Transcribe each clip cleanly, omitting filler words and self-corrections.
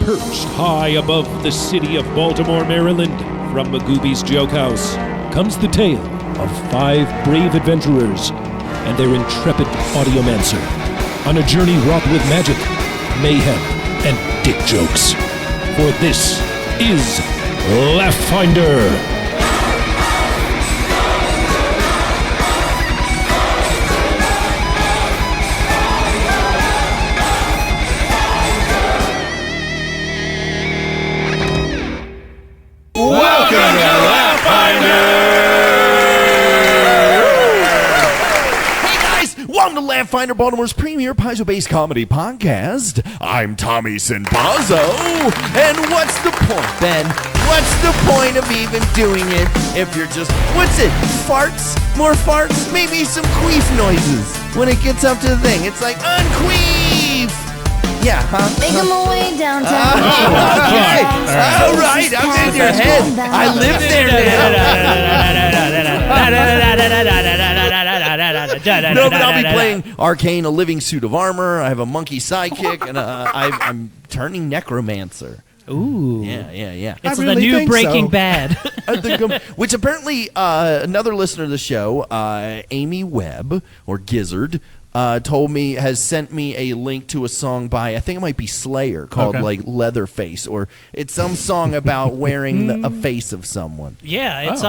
Perched high above the city of Baltimore, Maryland, from Magooby's Joke House, comes the tale of 5 brave adventurers and their intrepid audiomancer on a journey wrought with magic, mayhem, and dick jokes. For this is Laugh Finder. Welcome to Laugh Finder, Baltimore's premier Paizo-based comedy podcast. I'm Tommy Sinbazzo, and what's the point, Ben? What's the point of even doing it if you're just, what's it, farts? More farts? Maybe some queef noises when it gets up to the thing. It's like, unqueef! Yeah, huh? Make them away downtown. Okay, all right, I'm in your head. I live there now. No, but I'll be playing Arcane, a living suit of armor. I have a monkey sidekick, and I'm turning necromancer. Ooh. Yeah. It's the new Breaking Bad. Which apparently another listener of the show, Amy Webb, or Gizzard, has sent me a link to a song by, I think it might be Slayer, called like Leatherface, or it's some song about wearing a face of someone. Yeah, it's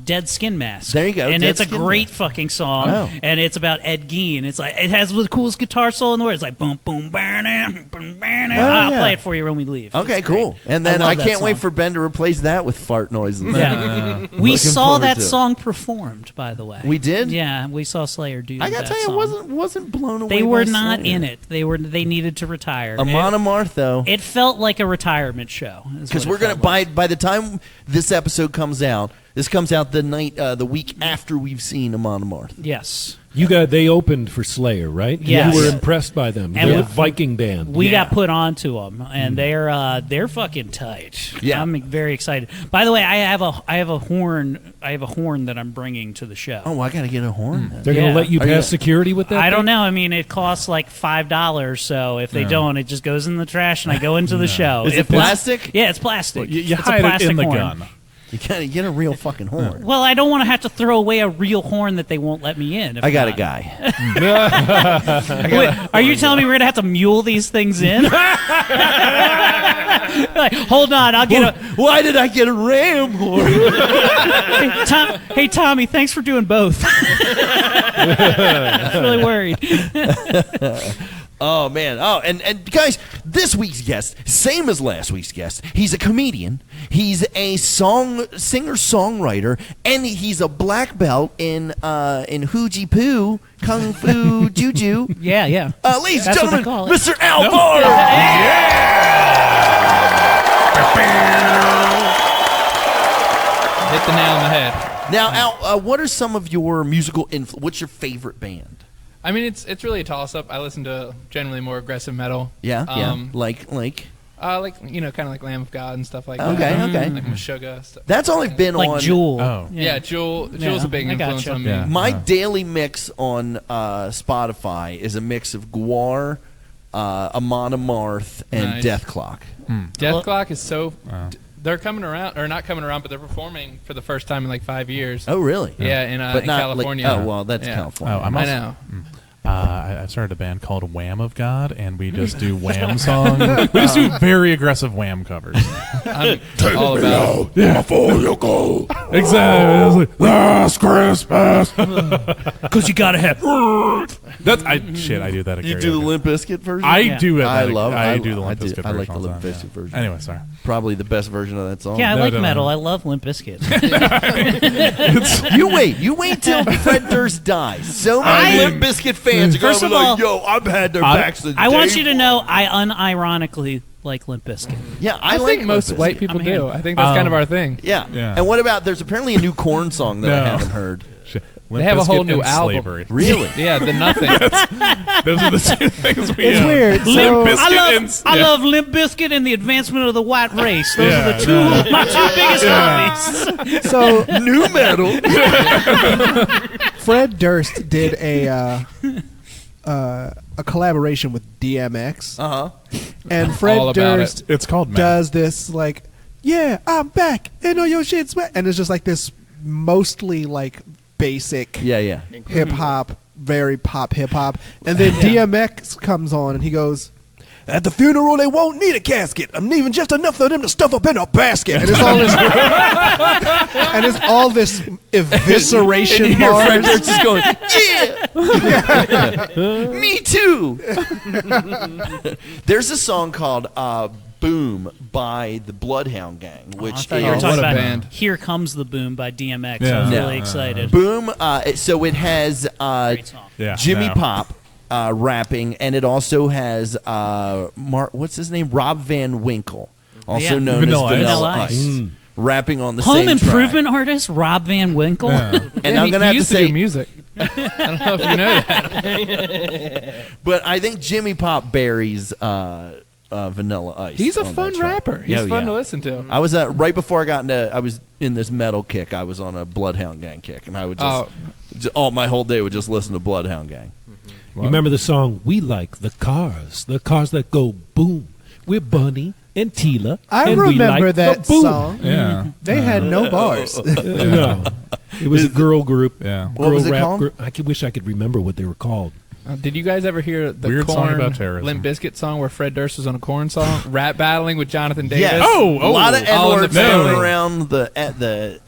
Dead Skin Mask. There you go. And Dead it's a Skin great Mask. fucking song. Oh. And it's about Ed Gein. It's like, it has the coolest guitar solo in the world. It's like boom boom boom boom. I'll play it for you when we leave. Okay, It's cool. great. And then I love can't that wait song. for Ben to replace that with fart noises. Yeah. We Looking saw forward that to it. song performed, by the way. We did? Yeah, we saw Slayer do I gotta that tell you, song. I wasn't blown away. They were by not Slayer. in it. They needed to retire. Amon Amarth, though. It felt like a retirement show. Because we're gonna by the time this episode comes out, this comes out the week after we've seen Amon Amarth. Yes. They opened for Slayer, right? Yes. You were impressed by them. And They're we- a Viking band. We got put onto them, and they're fucking tight. Yeah. I'm very excited. By the way, I have a horn that I'm bringing to the show. Oh, I gotta get a horn. Then. They're going Yeah. to let you Are you- pass security with that? I don't thing? know. I mean, it costs like $5, so if they don't, it just goes in the trash, and I go into the show. Is it plastic? Yeah, it's plastic. You It's a hide it plastic in the horn. gun. You gotta get a real fucking horn. Well, I don't want to have to throw away a real horn that they won't let me in. if I got a not. guy. Wait, are you telling me we're gonna have to mule these things in? Like, hold on, I'll get a. Why did I get a ram horn? Hey, Tommy, thanks for doing both. I'm really worried. Oh man! Oh, and guys, this week's guest, same as last week's guest. He's a comedian. He's a singer-songwriter, and he's a black belt in Hooji Poo Kung Fu Juju. Yeah. Ladies and That's what they gentlemen, call it. Mr. Al Barr. Hit the nail on the head. Now, Al, what are some of your musical what's your favorite band? I mean, it's really a toss-up. I listen to generally more aggressive metal. Yeah, like. Like kind of like Lamb of God and stuff like Okay, that. okay. Like Meshuggah stuff. That's all I've been Like on. Jewel. Oh. Yeah, Jewel's a big I influence gotcha. on me. Yeah. My daily mix on Spotify is a mix of Gwar, Amon Amarth, and Nice. Death Clock. Death Clock is so. They're coming around, or not coming around, but they're performing for the first time in like 5 years. Oh, really? Yeah, in But not California. Like, oh, well, that's Yeah. California. Oh, I'm I also, know. I started a band called Wham of God, and we just do Wham songs. We just do very aggressive Wham covers. I'm all about it. Before you go. Exactly. Last Christmas. Because you gotta have. I do that. At You do the karaoke. Limp Bizkit version? I Yeah. do it. I love. I do the I Limp do- Bizkit I like the version all Limp time, Bizkit version. Anyway, sorry. Probably the best version of that song. Yeah, I No, like no, metal. no. I love Limp Bizkit. You wait till Fred Durst dies. So many Limp Bizkit fans are going First to of be like, all, "Yo, I've had their backs." I want you to know I unironically like Limp Bizkit. Yeah, I like think most Limp white Bizkit. people I'm do. here. I think that's kind of our thing. Yeah. Yeah. And what about? There's apparently a new Korn song that I No. haven't heard. Limp They have a whole Bizkit new and album. Slavery. Really? Yeah, the nothing. Those are the two things we It's have. weird. So, Limp Bizkit I and love Limp Bizkit and the advancement of the white race. Those are the Yeah, my two biggest hobbies. so New metal. Fred Durst did a collaboration with DMX, and All Fred about Durst It's called Matt. does this like, yeah, I'm back, and all your shit's wet, and it's just like this mostly like basic Yeah. hip hop, very pop hip hop, and then DMX comes on and he goes, "At the funeral, they won't need a casket. I'm leaving just enough for them to stuff up in a basket." And it's all this, and it's all this evisceration And you hear Fred bars. Durst just going, yeah, me too. There's a song called "Boom" by the Bloodhound Gang, I which thought you were is talking what a about band. "Here Comes the Boom" by DMX. Yeah. I was No. really excited. Boom. So it has Great song. Yeah, Jimmy no. Pop rapping, and it also has what's his name, Rob Van Winkle, also Yeah. known Vanilla as Vanilla Ice. Ice, rapping on the Home same improvement artist Rob Van Winkle. track. And I'm he gonna have to used say, do music. I don't know if you know that. but I think Jimmy Pop buries Vanilla Ice. He's a on that fun track. rapper. He's Oh, fun yeah. to listen to. I was right before I was in this metal kick. I was on a Bloodhound Gang kick, and I would just my whole day would just listen to Bloodhound Gang. You remember the song "We Like the Cars that go boom"? We're Bunny and Tila. I and we remember like that the boom. song. Yeah. They had no bars. No, it was a girl group. Yeah. What Girl was it rap called? group. Wish I could remember what they were called. Did you guys ever hear the Weird song Korn about terrorism. Limp Bizkit song where Fred Durst was on a Korn song, rap battling with Jonathan Davis? Yes. Oh, a lot of all in N-words the thrown family. around the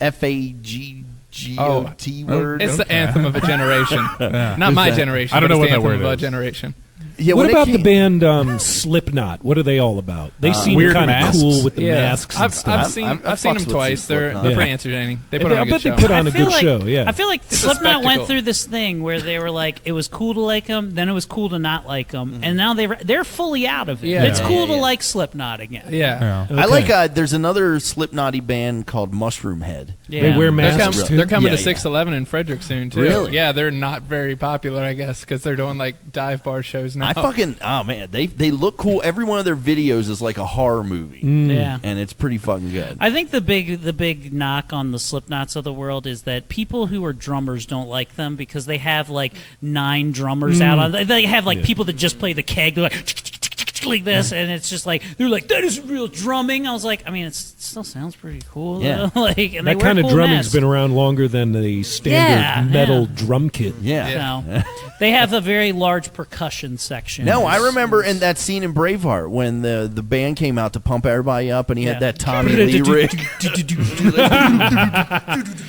FAGGOT word. It's the anthem of a generation. Not my generation. I don't but know it's what the that anthem word of a is. generation. Yeah, What when it about the came- band Slipknot? What are they all about? They seem Weird kind of masks? cool with the masks and I've stuff. seen I've I've seen fucks them with twice. some They're Slipknot. pretty entertaining. They put I on a good bet they show. put on a I feel good like, show. Yeah. I feel like It's a Slipknot went spectacle. through this thing where they were like, it was cool to like them, then it was cool to not like them, and now they're fully out of it. Yeah. It's cool to Yeah. like Slipknot again. Yeah. Yeah. I like. There's another Slipknot-y band called Mushroom Head. Yeah. They wear They're, masks too. they're coming Yeah, to 611 in Frederick soon too. Really? Yeah, they're not very popular, I guess, because they're doing like dive bar shows now. Man, they look cool. Every one of their videos is like a horror movie, Yeah. and it's pretty fucking good. I think the big knock on the Slipknots of the world is that people who are drummers don't like them because they have like 9 drummers out on. They have like people that just play the keg. They're like this, and it's just like they're like, that isn't real drumming. I was like, I mean, it still sounds pretty cool. Yeah. Though. Like, and that they kind wear of cool drumming's masks. been around longer than the standard Yeah, metal yeah. drum kit. Yeah. So, they have a very large percussion section. No, I remember in that scene in Braveheart when the band came out to pump everybody up, and he Yeah. had that Tommy Lee rig.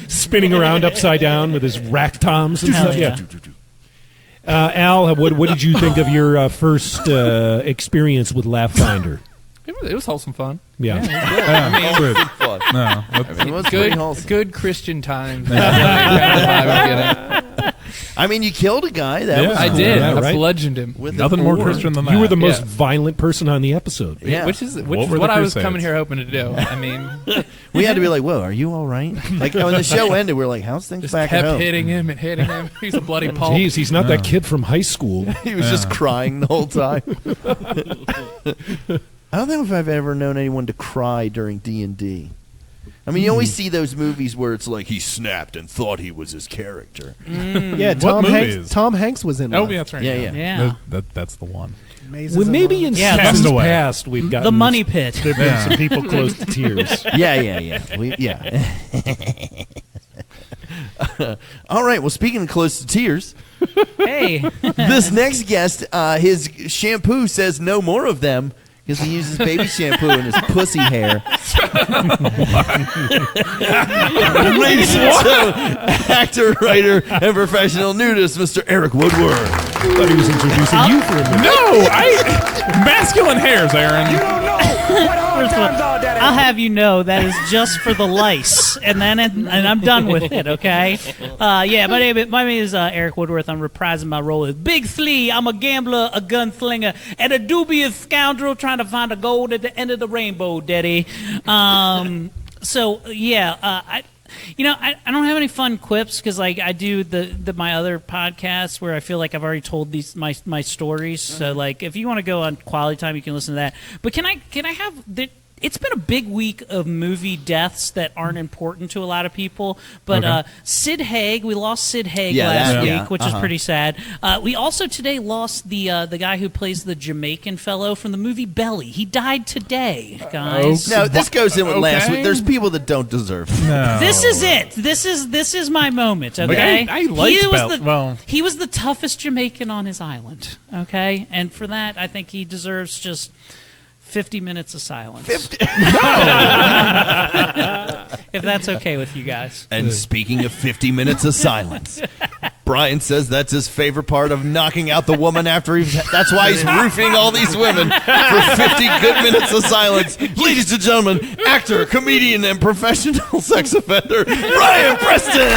Spinning around upside down with his rack toms and Hell stuff. yeah. Al, what did you think of your first experience with Laugh Finder? It was wholesome fun. Yeah. True. Fun. No. It was pretty Good, wholesome. good Christian times. I I mean, you killed a guy. That Yeah. was I cool. did. Yeah, I right. bludgeoned him. With Nothing the more oar. Christian than that. You were the most Yeah. violent person on the episode. Yeah. Which is What were what the I was Crusades? coming here hoping to do. I mean, We had to be like, "Whoa, are you all right?" Like when the show ended, we were like, "How's things just back at kept home?" hitting him and hitting him. He's a bloody pulp. Jeez, he's not that kid from high school. He was just crying the whole time. I don't know if I've ever known anyone to cry during D&D. I mean, you always see those movies where it's like he snapped and thought he was his character. Yeah, What Hanks. movies? Tom Hanks was in Oh, one. yeah, that's right. Yeah, yeah. Yeah. That's the one. Mazes Well, and maybe in Lines. Yeah, seasons Castaway. past we've got The Money Pit. There've been some people close to tears. Yeah. Yeah. All right. Well, speaking of close to tears, Hey. this next guest, his shampoo says no more of them because he uses baby shampoo in his pussy hair. Ladies and gentlemen, actor, writer, and professional nudist, Mr. Eric Woodward. I thought he was introducing you for a minute. No, masculine hairs, Aaron. First of all, I'll have you know that is just for the lice, and I'm done with it. Okay? Yeah, my name is Eric Woodworth. I'm reprising my role as Big Flea. I'm a gambler, a gunslinger, and a dubious scoundrel trying to find a gold at the end of the rainbow, Daddy. So yeah, I don't have any fun quips because like I do my other podcasts where I feel like I've already told these my stories. So like if you want to go on Quality Time, you can listen to that. But can I have it's been a big week of movie deaths that aren't important to a lot of people. But Sid Haig, we lost Sid Haig last week, which is pretty sad. We also today lost the guy who plays the Jamaican fellow from the movie Belly. He died today, guys. No, this goes in with last week. There's people that don't deserve it. No. This is it. This is my moment. Okay, I liked he was the toughest Jamaican on his island. Okay, and for that, I think he deserves just 50 minutes of silence. If that's okay with you guys. And speaking of 50 minutes of silence, Brian says that's his favorite part of knocking out the woman after that's why he's roofing all these women for 50 good minutes of silence. Ladies and gentlemen, actor, comedian, and professional sex offender, Brian Preston!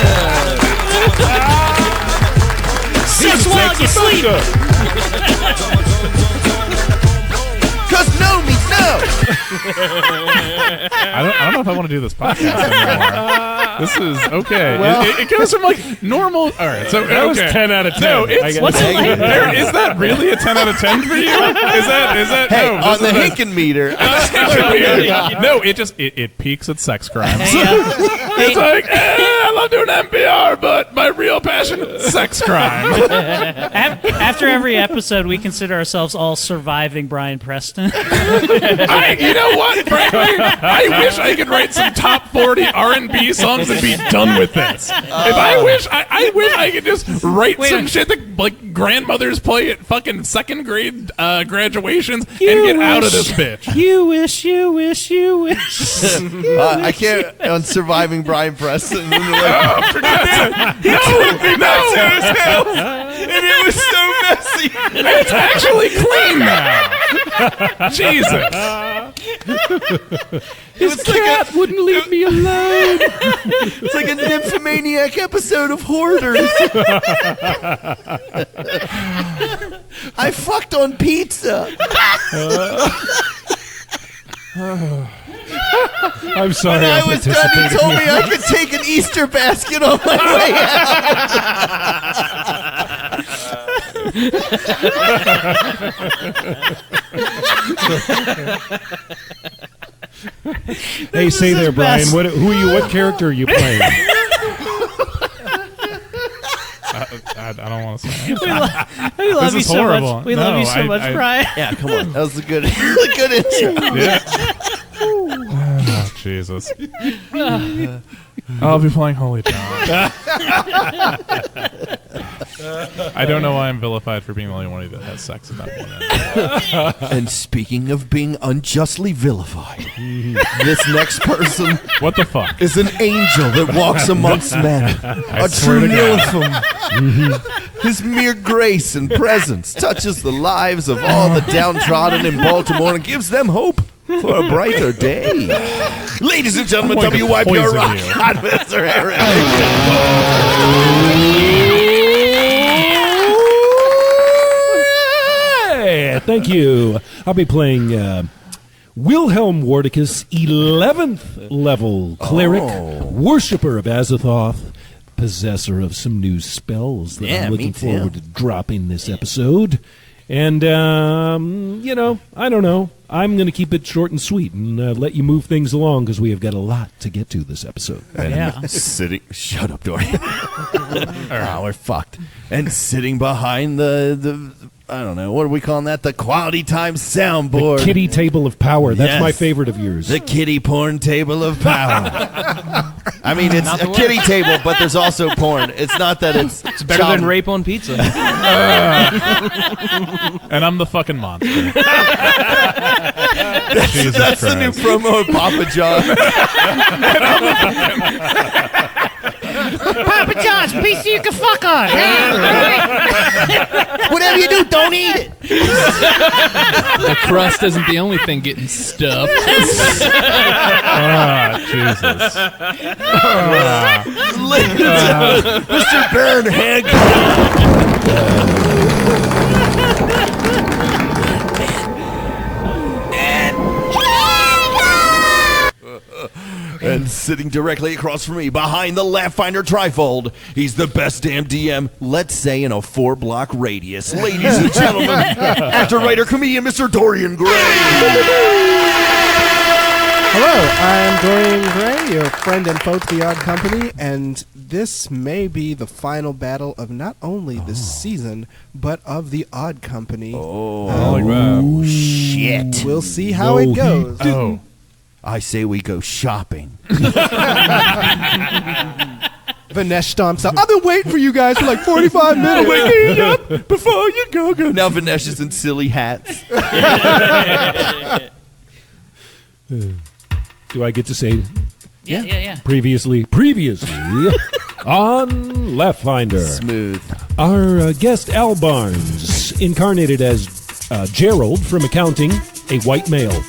Sex while you sleep! Because no means no! I don't know if I want to do this podcast anymore. This is okay. Well, it goes from like normal. All right, so That was 10 out of 10. No, it's What's it like? Is that really a 10 out of 10 for you? Is that? Hey, no, on the this is Hinken meter. no, it peaks at sex crimes. Hey, It's like, I love doing NPR, but my real passion, sex crime. after every episode, we consider ourselves all surviving Brian Preston. You know what? Frankly, I wish I could write some top 40 R&B songs and be done with this. I wish I could just write some shit that like grandmothers play at fucking second grade graduations and get out of this bitch. You wish. I can't on surviving Brian Preston. No, And it was so messy. it's actually clean now. Jesus. His cat wouldn't leave me alone. It's like a nymphomaniac episode of Hoarders. I fucked on pizza. I'm sorry. When I was done, he told me I could take an Easter basket on my way Hey, say there, Brian. What character are you playing? I don't want to say. We love you is so horrible. much. We love you so much, Brian. Yeah, come on. That was a good intro. Yeah. Oh, Jesus. I'll be playing Holy John. I don't know why I'm vilified for being the only one that has sex in that one. And speaking of being unjustly vilified, this next person What the fuck? is an angel that walks amongst men. A true Nilfum. His mere grace and presence touches the lives of all the downtrodden in Baltimore and gives them hope for a brighter day. Ladies and gentlemen, I'm going to WYPR poison Rock you. God, Mr. Harris. Hey, thank you. I'll be playing Wilhelm Wardicus, 11th level cleric, worshipper of Azathoth, possessor of some new spells that I'm looking forward to dropping this episode. And, I don't know. I'm going to keep it short and sweet and let you move things along because we have got a lot to get to this episode. Shut up, Dorian. We're fucked. And sitting behind the I don't know, what are we calling that? The quality time soundboard. The kitty table of power. That's Yes. my favorite of yours. The kitty porn table of power. I mean, it's a kitty table, but there's also porn. It's not that it's Better than rape on pizza. And I'm the fucking monster. Jesus That's the new Christ. promo of Papa John. Papa John's pizza you can fuck on. Whatever you do, don't eat it. The crust isn't the only thing getting stuffed. Jesus. Mr. Bern Hag. And sitting directly across from me, behind the Laugh-Finder trifold, he's the best damn DM, let's say in a 4-block radius. Ladies and gentlemen, actor, writer, comedian, Mr. Dorian Gray. Hello, I'm Dorian Gray, your friend and foe to the Odd Company, and this may be the final battle of not only this season, but of the Odd Company. Oh, shit. We'll see how it goes. Oh. I say we go shopping. Vanesh stomps out. I've been waiting for you guys for like 45 minutes. Waking up before you go. Now Vanesh is in silly hats. Do I get to say Yeah. previously on Left Finder? Smooth. Our guest Al Barnes, incarnated as Gerald from accounting, a white male.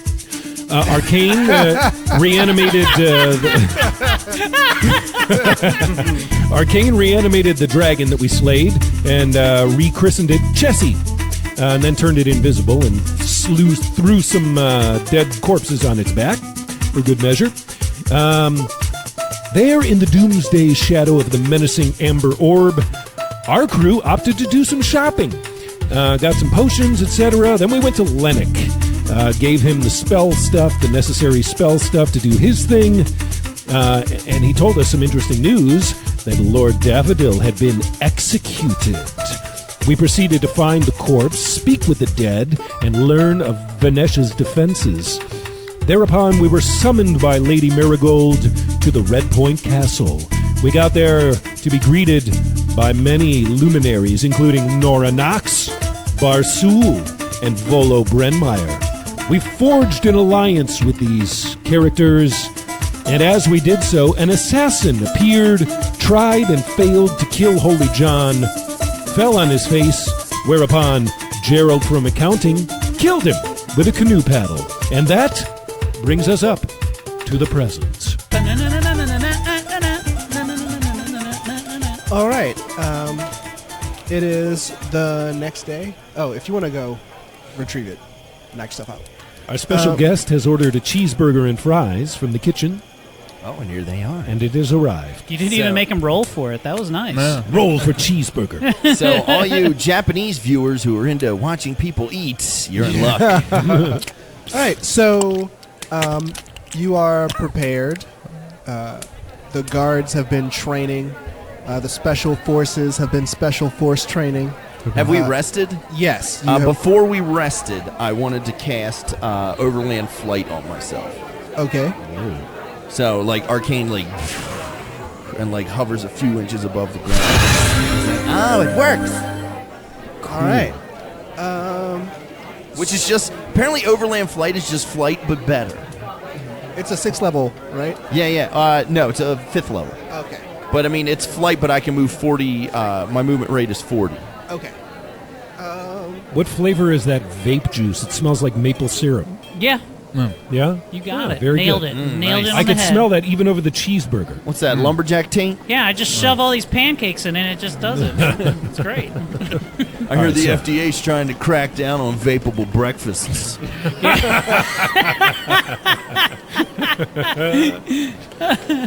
Arcane reanimated. Arcane reanimated the dragon that we slayed and rechristened it Chessie, and then turned it invisible and threw some dead corpses on its back for good measure. There, in the doomsday shadow of the menacing amber orb, our crew opted to do some shopping. Got some potions, etc. Then we went to Lennox. Gave him the spell stuff, the necessary spell stuff to do his thing. And he told us some interesting news that Lord Daffodil had been executed. We proceeded to find the corpse, speak with the dead, and learn of Vanesh's defenses. Thereupon, we were summoned by Lady Marigold to the Red Point Castle. We got there to be greeted by many luminaries, including Nora Knox, Barsool, and Volo Brenmeyer. We forged an alliance with these characters, and as we did so, an assassin appeared, tried and failed to kill Holy John, fell on his face, whereupon Gerald from accounting killed him with a canoe paddle. And that brings us up to the present. All right. It is the next day. Oh, if you want to go retrieve it, knock stuff out. Our special guest has ordered a cheeseburger and fries from the kitchen, Oh, and here they are. and it has arrived. You didn't even make him roll for it. That was nice. Roll for cheeseburger. So all you Japanese viewers who are into watching people eat, you're in luck. All right, so you are prepared. The guards have been training. The special forces have been special force training. Have we rested? Yes. you have- Before we rested, I wanted to cast Overland Flight on myself. okay. So, like, Arcane, like, and, like, hovers a few inches above the ground. Oh, it works! All right. Which is just, apparently Overland Flight is just flight, but better. It's a 6th level, right? Yeah. No, it's a 5th level. Okay. But, I mean, it's flight, but I can move 40, my movement rate is 40. Okay. What flavor is that vape juice? It smells like maple syrup. Yeah, Yeah? you got it. Very Nailed good. it. Nailed it on I the could head. smell that even over the cheeseburger. What's that, lumberjack taint? Yeah, I just shove all these pancakes in and it just does it. It's great. I heard the FDA's trying to crack down on vapable breakfasts.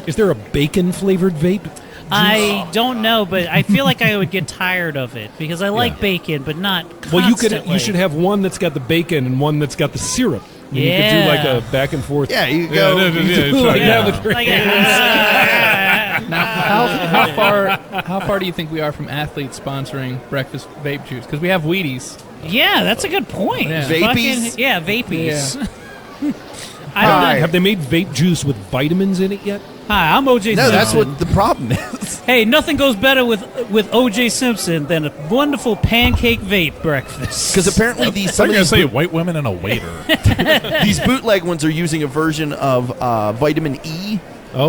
Is there a bacon-flavored vape? I don't know, but I feel like I would get tired of it because I like bacon, but not constantly. Well, you should have one that's got the bacon and one that's got the syrup. And you could do like a back and forth. Yeah, you go. How far do you think we are from athletes sponsoring breakfast vape juice? Because we have Wheaties. Yeah, that's a good point. Yeah. Vapies? Yeah, vapies. Yeah. I don't know. Have they made vape juice with vitamins in it yet? Hi, I'm OJ No, Simpson. that's what the problem is. Hey, nothing goes better with OJ Simpson than a wonderful pancake vape breakfast. Because apparently these I'm some of going to these, say white women and a waiter. these bootleg ones are using a version of vitamin E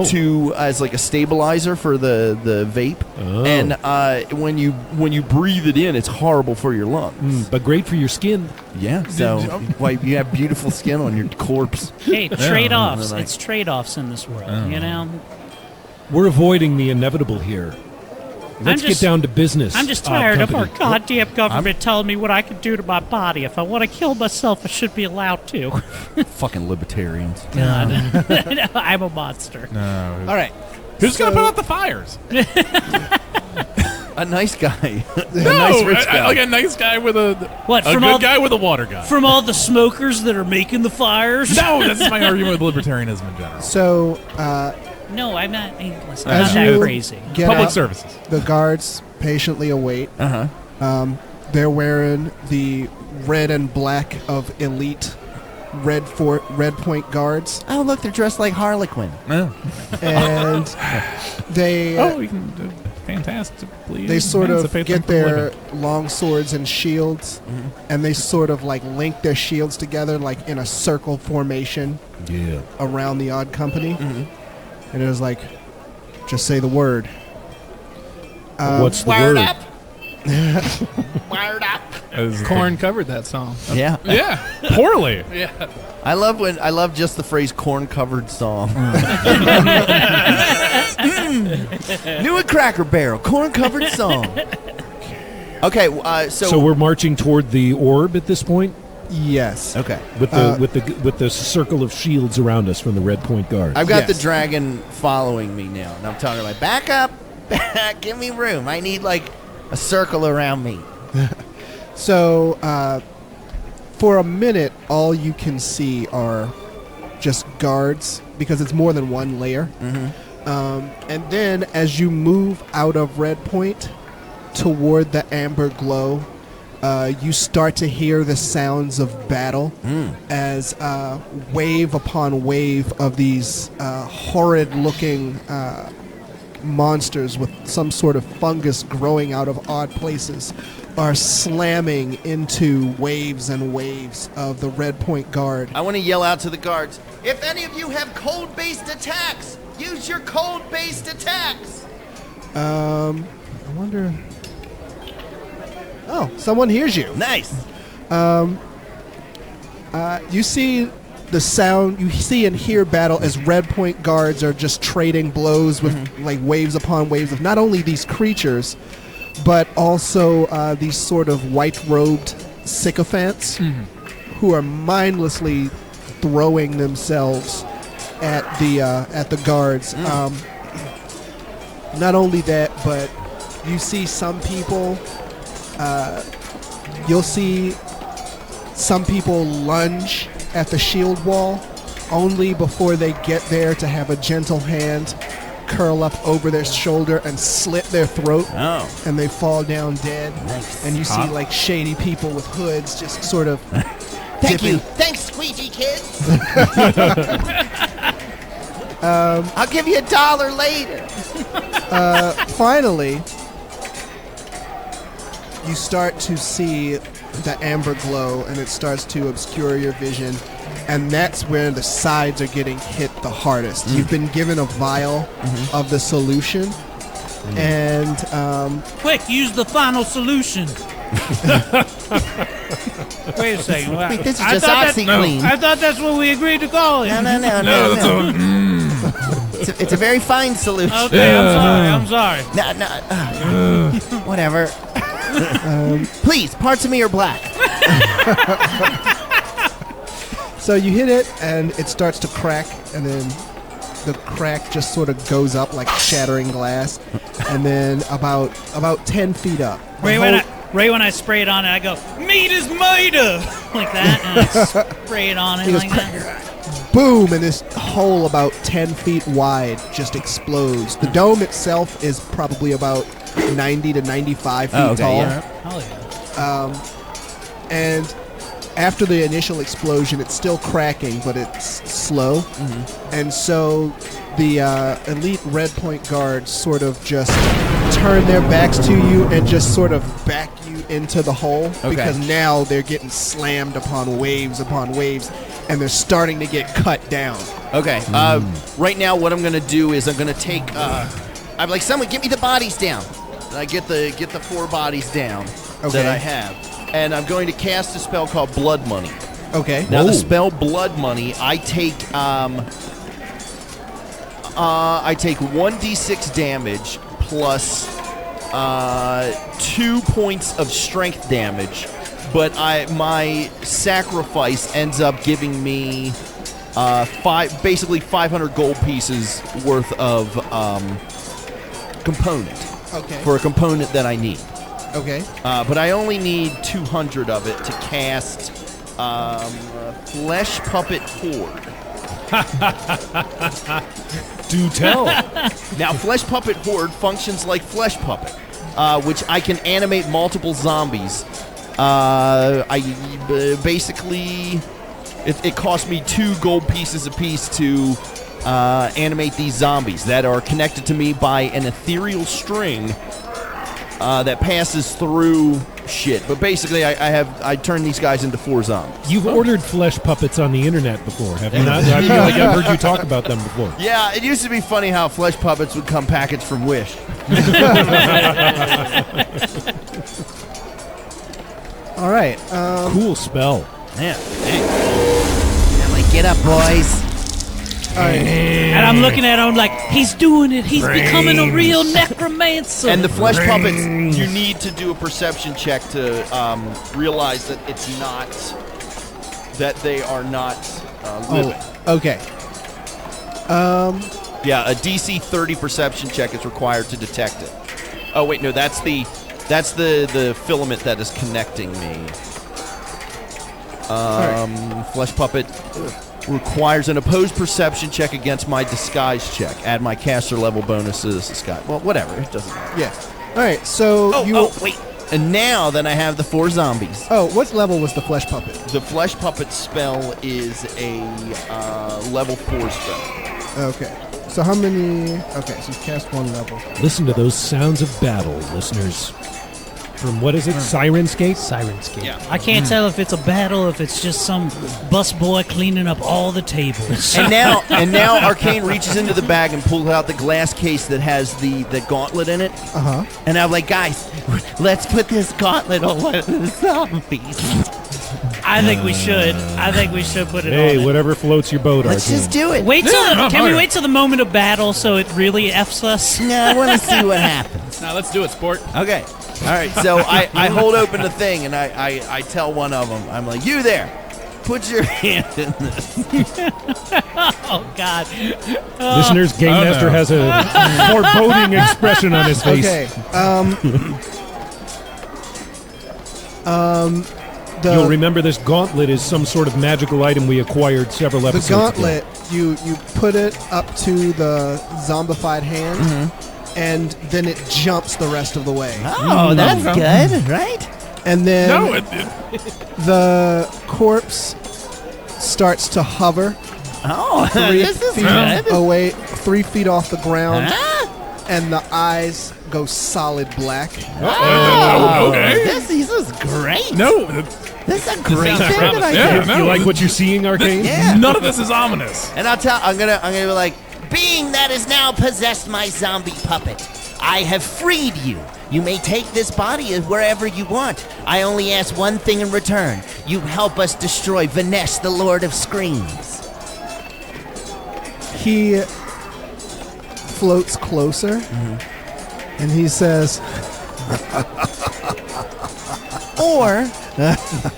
to as like a stabilizer for the vape, and when you breathe it in, it's horrible for your lungs. But great for your skin. Yeah, so why you have beautiful skin on your corpse. Hey, trade-offs. Yeah. It's trade-offs in this world, you know? We're avoiding the inevitable here. Let's just- get down to business. I'm just tired of our company. goddamn government telling me what I can do to my body. If I want to kill myself, I should be allowed to. Fucking libertarians. God. I'm a monster. All right. Who's going to put out the fires? A nice guy. A No, nice rich guy. like a nice guy with a What, a from good all- guy with a water gun. From all the smokers that are making the fires? No, that's my argument with libertarianism in general. So, No, I'm not. Listen, As I'm not you that crazy. get Public out, services. the guards patiently await. They're wearing the red and black of elite Red Point guards, Oh, look, they're dressed like Harlequin. and they We can do fantastically. they sort of emancipate get them from their living. long swords and shields, and they sort of like link their shields together like in a circle formation Yeah. around the Odd Company. And it was like, just say the word. What's the word? As- Korn covered that song. Yeah. Yeah, poorly. Yeah. I love just the phrase corn-covered song. New at Cracker Barrel, corn-covered song. Okay, So we're marching toward the orb at this point, Yes. okay. with the circle of shields around us from the Red Point Guard. I've got Yes. the dragon following me now, and I'm telling her, back up, give me room. I need like a circle around me. So, for a minute, all you can see are just guards because it's more than one layer. And then as you move out of Red Point toward the amber glow, you start to hear the sounds of battle as wave upon wave of these horrid-looking monsters with some sort of fungus growing out of odd places are slamming into waves and waves of the Red Point Guard. I want to yell out to the guards, if any of you have cold-based attacks, use your cold-based attacks. I wonder... Oh, someone hears you. Nice. You see the sound, you see and hear battle as Red Point guards are just trading blows with like waves upon waves of not only these creatures, but also these sort of white-robed sycophants who are mindlessly throwing themselves at the guards. Not only that, but you see some people. You'll see some people lunge at the shield wall only before they get there to have a gentle hand curl up over their shoulder and slit their throat, and they fall down dead. Nice. And you see like shady people with hoods just sort of Thank dipping. you. Thanks, squeegee kids. I'll give you $1 later. Finally, you start to see the amber glow, and it starts to obscure your vision, and that's where the sides are getting hit the hardest. You've been given a vial of the solution, and Quick, use the final solution. Wait a second. Wait, this is I just thought that- OxyClean. I thought that's what we agreed to call it. No. It's a very fine solution. Okay, I'm sorry. No, whatever. Please, parts of me are black. so you hit it, and it starts to crack, and then the crack just sort of goes up like shattering glass, and then about 10 feet up. Right when I spray it on it, I go, meat is made of! Like that, and I spray it on it He goes, like that. Boom, and this hole about 10 feet wide just explodes. The dome itself is probably about 90 to 95 feet tall. Yeah. Hell yeah. And after the initial explosion, it's still cracking, but it's slow. And so the elite Red Point guards sort of just turn their backs to you and just sort of back you into the hole, because now they're getting slammed upon waves, and they're starting to get cut down. Okay. Right now, what I'm gonna do is I'm gonna take. I'm like, someone get me the bodies down. And I get the 4 bodies down that I have, and I'm going to cast a spell called Blood Money. Okay. Now the spell Blood Money, I take 1d6 damage plus 2 points of strength damage, but my sacrifice ends up giving me basically 500 gold pieces worth of component. Okay. for a component that I need. Okay. But I only need 200 of it to cast Flesh Puppet Horde. Do tell. Now, Flesh Puppet Horde functions like Flesh Puppet, which I can animate multiple zombies. Basically, it cost me 2 gold pieces apiece to animate these zombies that are connected to me by an ethereal string that passes through shit. But basically, I turn these guys into 4 zombies. You've ordered flesh puppets on the internet before, have you not? I feel like I've heard you talk about them before. Yeah, it used to be funny how flesh puppets would come packaged from Wish. All right. Cool spell. Yeah. Get up, boys. And I'm looking at him like, he's doing it. He's becoming a real necromancer. And the flesh puppets, you need to do a perception check to realize that it's not, that they are not living. Okay. Yeah, a DC 30 perception check is required to detect it. Oh wait, no, that's the filament that is connecting me. Flesh puppet requires an opposed perception check against my disguise check. Add my caster level bonus to this disguise. Well, whatever, it doesn't matter. Yeah. All right. So Wait. And now then I have the 4 zombies. Oh, what level was the flesh puppet? The flesh puppet spell is a level 4 spell. Okay. So how many? Okay, so you cast 1 level. Listen to those sounds of battle, listeners. From what is it? Sirenscape? Sirenscape. Yeah. I can't tell if it's a battle, if it's just some busboy cleaning up all the tables. And now Arcane reaches into the bag and pulls out the glass case that has the gauntlet in it. Uh-huh. And I'm like, guys, let's put this gauntlet on one of the zombies. I think we should. I think we should put it on. Hey, whatever floats your boat, Let's Arcane. just do it. Can we wait till the moment of battle so it really F's us? No, I want to see what happens. Now let's do it, sport. Okay. All right, so I hold open the thing and I tell one of them, I'm like, you there, put your hand in this. Oh, God. Listeners, Game Master has a foreboding expression on his face. Okay. You'll remember this gauntlet is some sort of magical item we acquired several The episodes gauntlet, ago. you put it up to the zombified hand, and then it jumps the rest of the way. Oh, that's good, right? And then No, the corpse starts to hover Oh, 3 this is feet good. away, 3 feet off the ground, Huh? and the eyes go solid black. okay. This is great. No, This is a great sounds thing that I Yeah, did. no. You like what you're seeing, Arcane? Yeah. none of this is ominous. And I'm gonna be like, being that has now possessed my zombie puppet, I have freed you. You may take this body wherever you want. I only ask one thing in return. You help us destroy Vinesh, the Lord of Screams. He floats closer, and he says, Or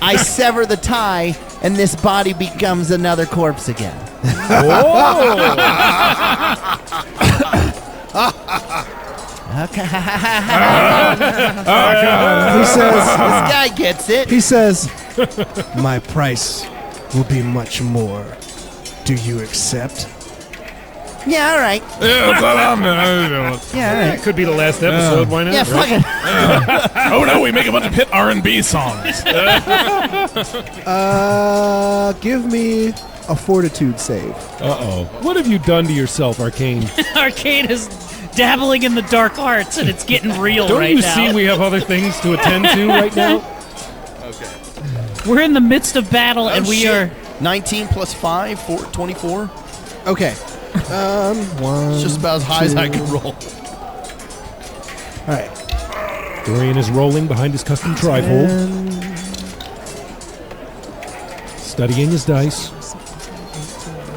I sever the tie and this body becomes another corpse again. Okay. he says, This guy gets it. he says, my price will be much more. Do you accept? Yeah, all right. Yeah, that's what I'm doing. Yeah, all right. Could be the last episode. Why not? Yeah, fuck it. Oh no, we make a bunch of hit R&B songs. Give me a fortitude save. Uh-oh. What have you done to yourself, Arcane? Arcane is dabbling in the dark arts, and it's getting real Don't right you now. see we have other things to attend to right now? We're in the midst of battle, and we shit. are... 19 plus 5, 24. Okay. One. It's just about as high as I can roll. All right. Dorian is rolling behind his custom trifold, studying his dice,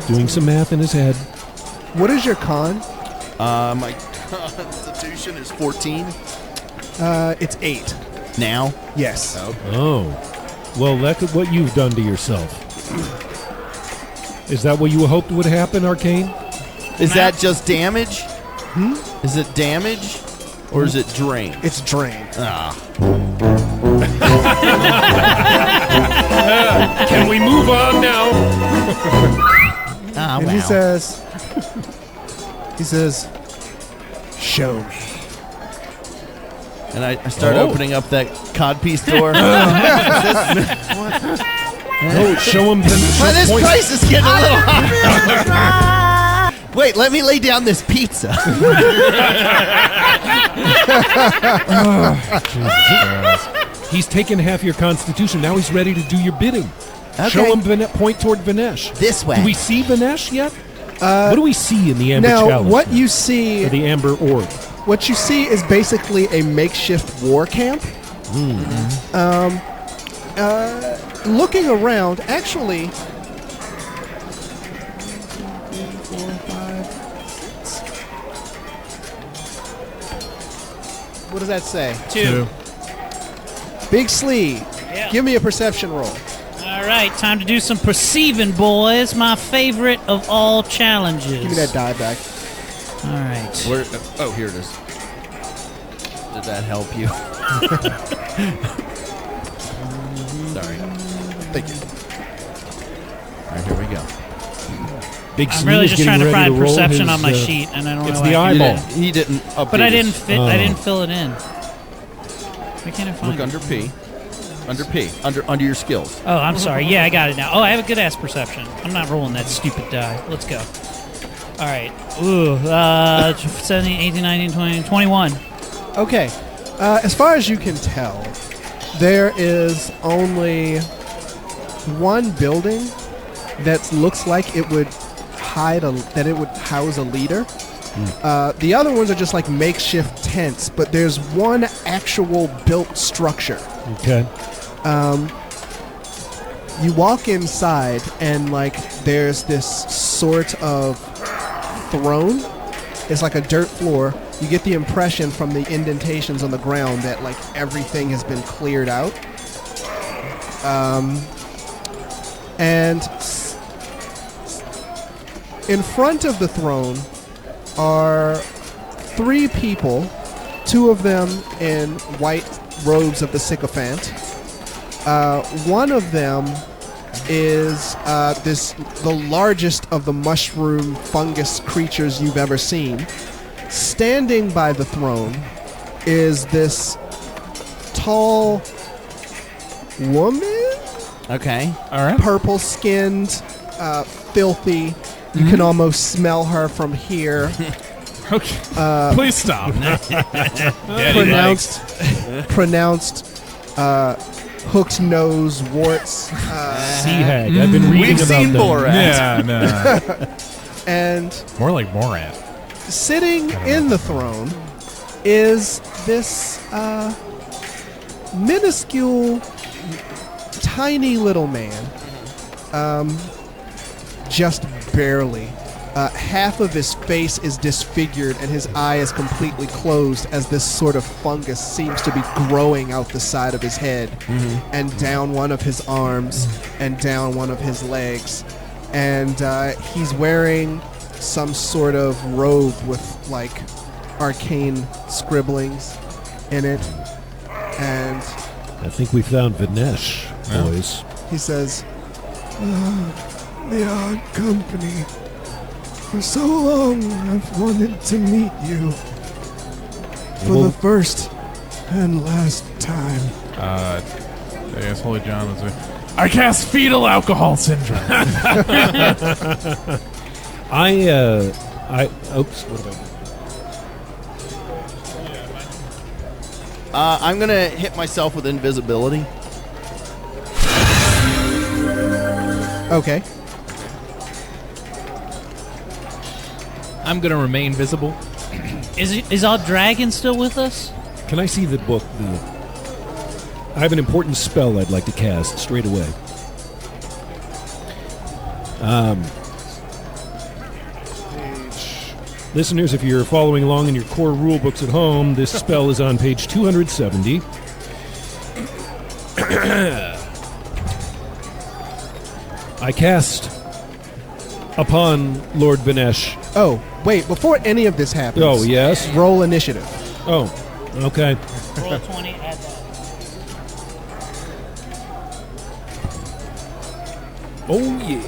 doing some math in his head. What is your con? My constitution is 14 It's 8. now. Yes. Oh. Well, that's what you've done to yourself. Is that what you hoped would happen, Arcane? Is that just damage? Is it damage? Or is it drain? It's drain. Can we move on now? Ah, And he says, show me. And I start opening up that codpiece door. No, show him. This price is getting a little high. Wait, let me lay down this pizza. He's taken half your constitution. Now he's ready to do your bidding. Okay. Show him point toward Vinesh. This way. Do we see Vinesh yet? What do we see in the Amber Now, Chalice? what you see, Or the Amber Orb? what you see is basically a makeshift war camp. Looking around, actually, 4, 5, 6. What does that say? 2. Big Slee, Yeah. give me a perception roll. All right, time to do some perceiving, boys. My favorite of all challenges. Give me that die back. All right. Where, oh, here it is. Did that help you? Sorry. Thank you. All right, here we go. Big I'm Slee really is just getting trying to ready find roll perception his, on my sheet, and I don't it's know the why I can't do eyeball. it. He didn't update But I didn't his- fit. I didn't fill it in. Why can't I find Look it? under P. Under P. Under your skills. Oh, I'm sorry. Yeah, I got it now. Oh, I have a good ass perception. I'm not rolling that stupid die. Let's go. All right. Ooh. 17, 18, 19, 20, 21. Okay. As far as you can tell, there is only one building that looks like it would that it would house a leader. The other ones are just like makeshift tents, but there's one actual built structure. Okay. You walk inside and like there's this sort of throne. It's like a dirt floor. You get the impression from the indentations on the ground that like everything has been cleared out. And in front of the throne are 3 people, 2 of them in white robes of the sycophant. One of them is the largest of the mushroom fungus creatures you've ever seen. Standing by the throne is this tall woman, Okay. All right. purple-skinned, filthy. You can almost smell her from here. Okay. Please stop. Pronounced hooked nose, warts, Sea Hag. I've been reading We've about seen them. Borat. Yeah, no. and More like Morat. sitting in the throne is this minuscule, tiny little man. Just barely. Half of his face is disfigured and his eye is completely closed as this sort of fungus seems to be growing out the side of his head and down one of his arms and down one of his legs. And he's wearing some sort of robe with like arcane scribblings in it. And I think we found Vinesh, boys. he says, the odd company. For so long, I've wanted to meet you. For the first and last time. I guess Holy John was I cast fetal alcohol syndrome. Oops, what about I'm going to hit myself with invisibility. Okay. I'm going to remain visible. Is our dragon still with us? Can I see the book? I have an important spell I'd like to cast straight away. Listeners, if you're following along in your core rule books at home, this spell is on page 270. I cast upon Lord Vinesh. Oh, wait, before any of this happens. Oh, yes? Roll initiative. Oh, Okay. Roll 20, add that. Oh, yeah.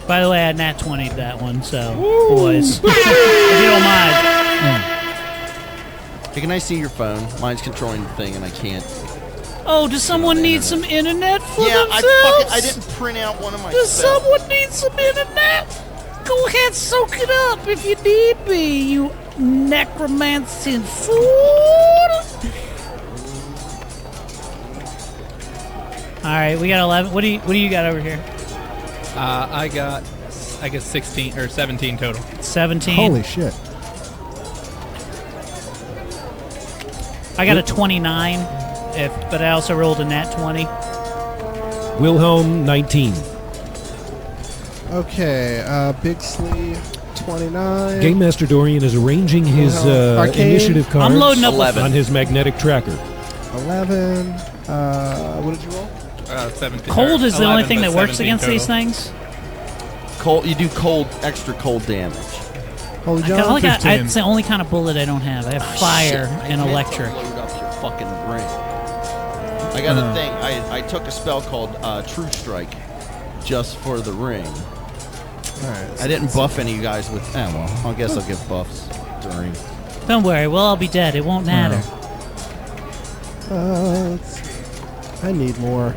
By the way, I nat 20'd that one, so, boys. If you don't mind. Hey, can I see your phone? Mine's controlling the thing, and I can't. Oh, does someone need some internet for Yeah, themselves? I didn't print out one of my Does spells. someone need some internet? Go ahead, soak it up if you need be, you necromancing fool. All right, we got 11. What do you got over here? I got, I guess 16 or 17 total. 17. Holy shit. I got a 29, but I also rolled a nat 20. Wilhelm, 19. Okay, Big Slee, 29. Game Master Dorian is arranging his Arcane. initiative cards I'm loading up 11. on his magnetic tracker. 11. What did you roll? 17. Cold is the only 11, thing but that works 17 against these total. things. Cold. You do cold, extra cold damage. Holy I John. feel like 15. it's the only kind of bullet I don't have. I have fire Shit, I and meant to electric. Load up your fucking ring. I got a thing. I took a spell called True Strike, just for the ring. All right. I didn't buff any of you guys with. Well, I guess I'll give buffs during. Don't worry, we'll all be dead. It won't matter. Let's see. I need more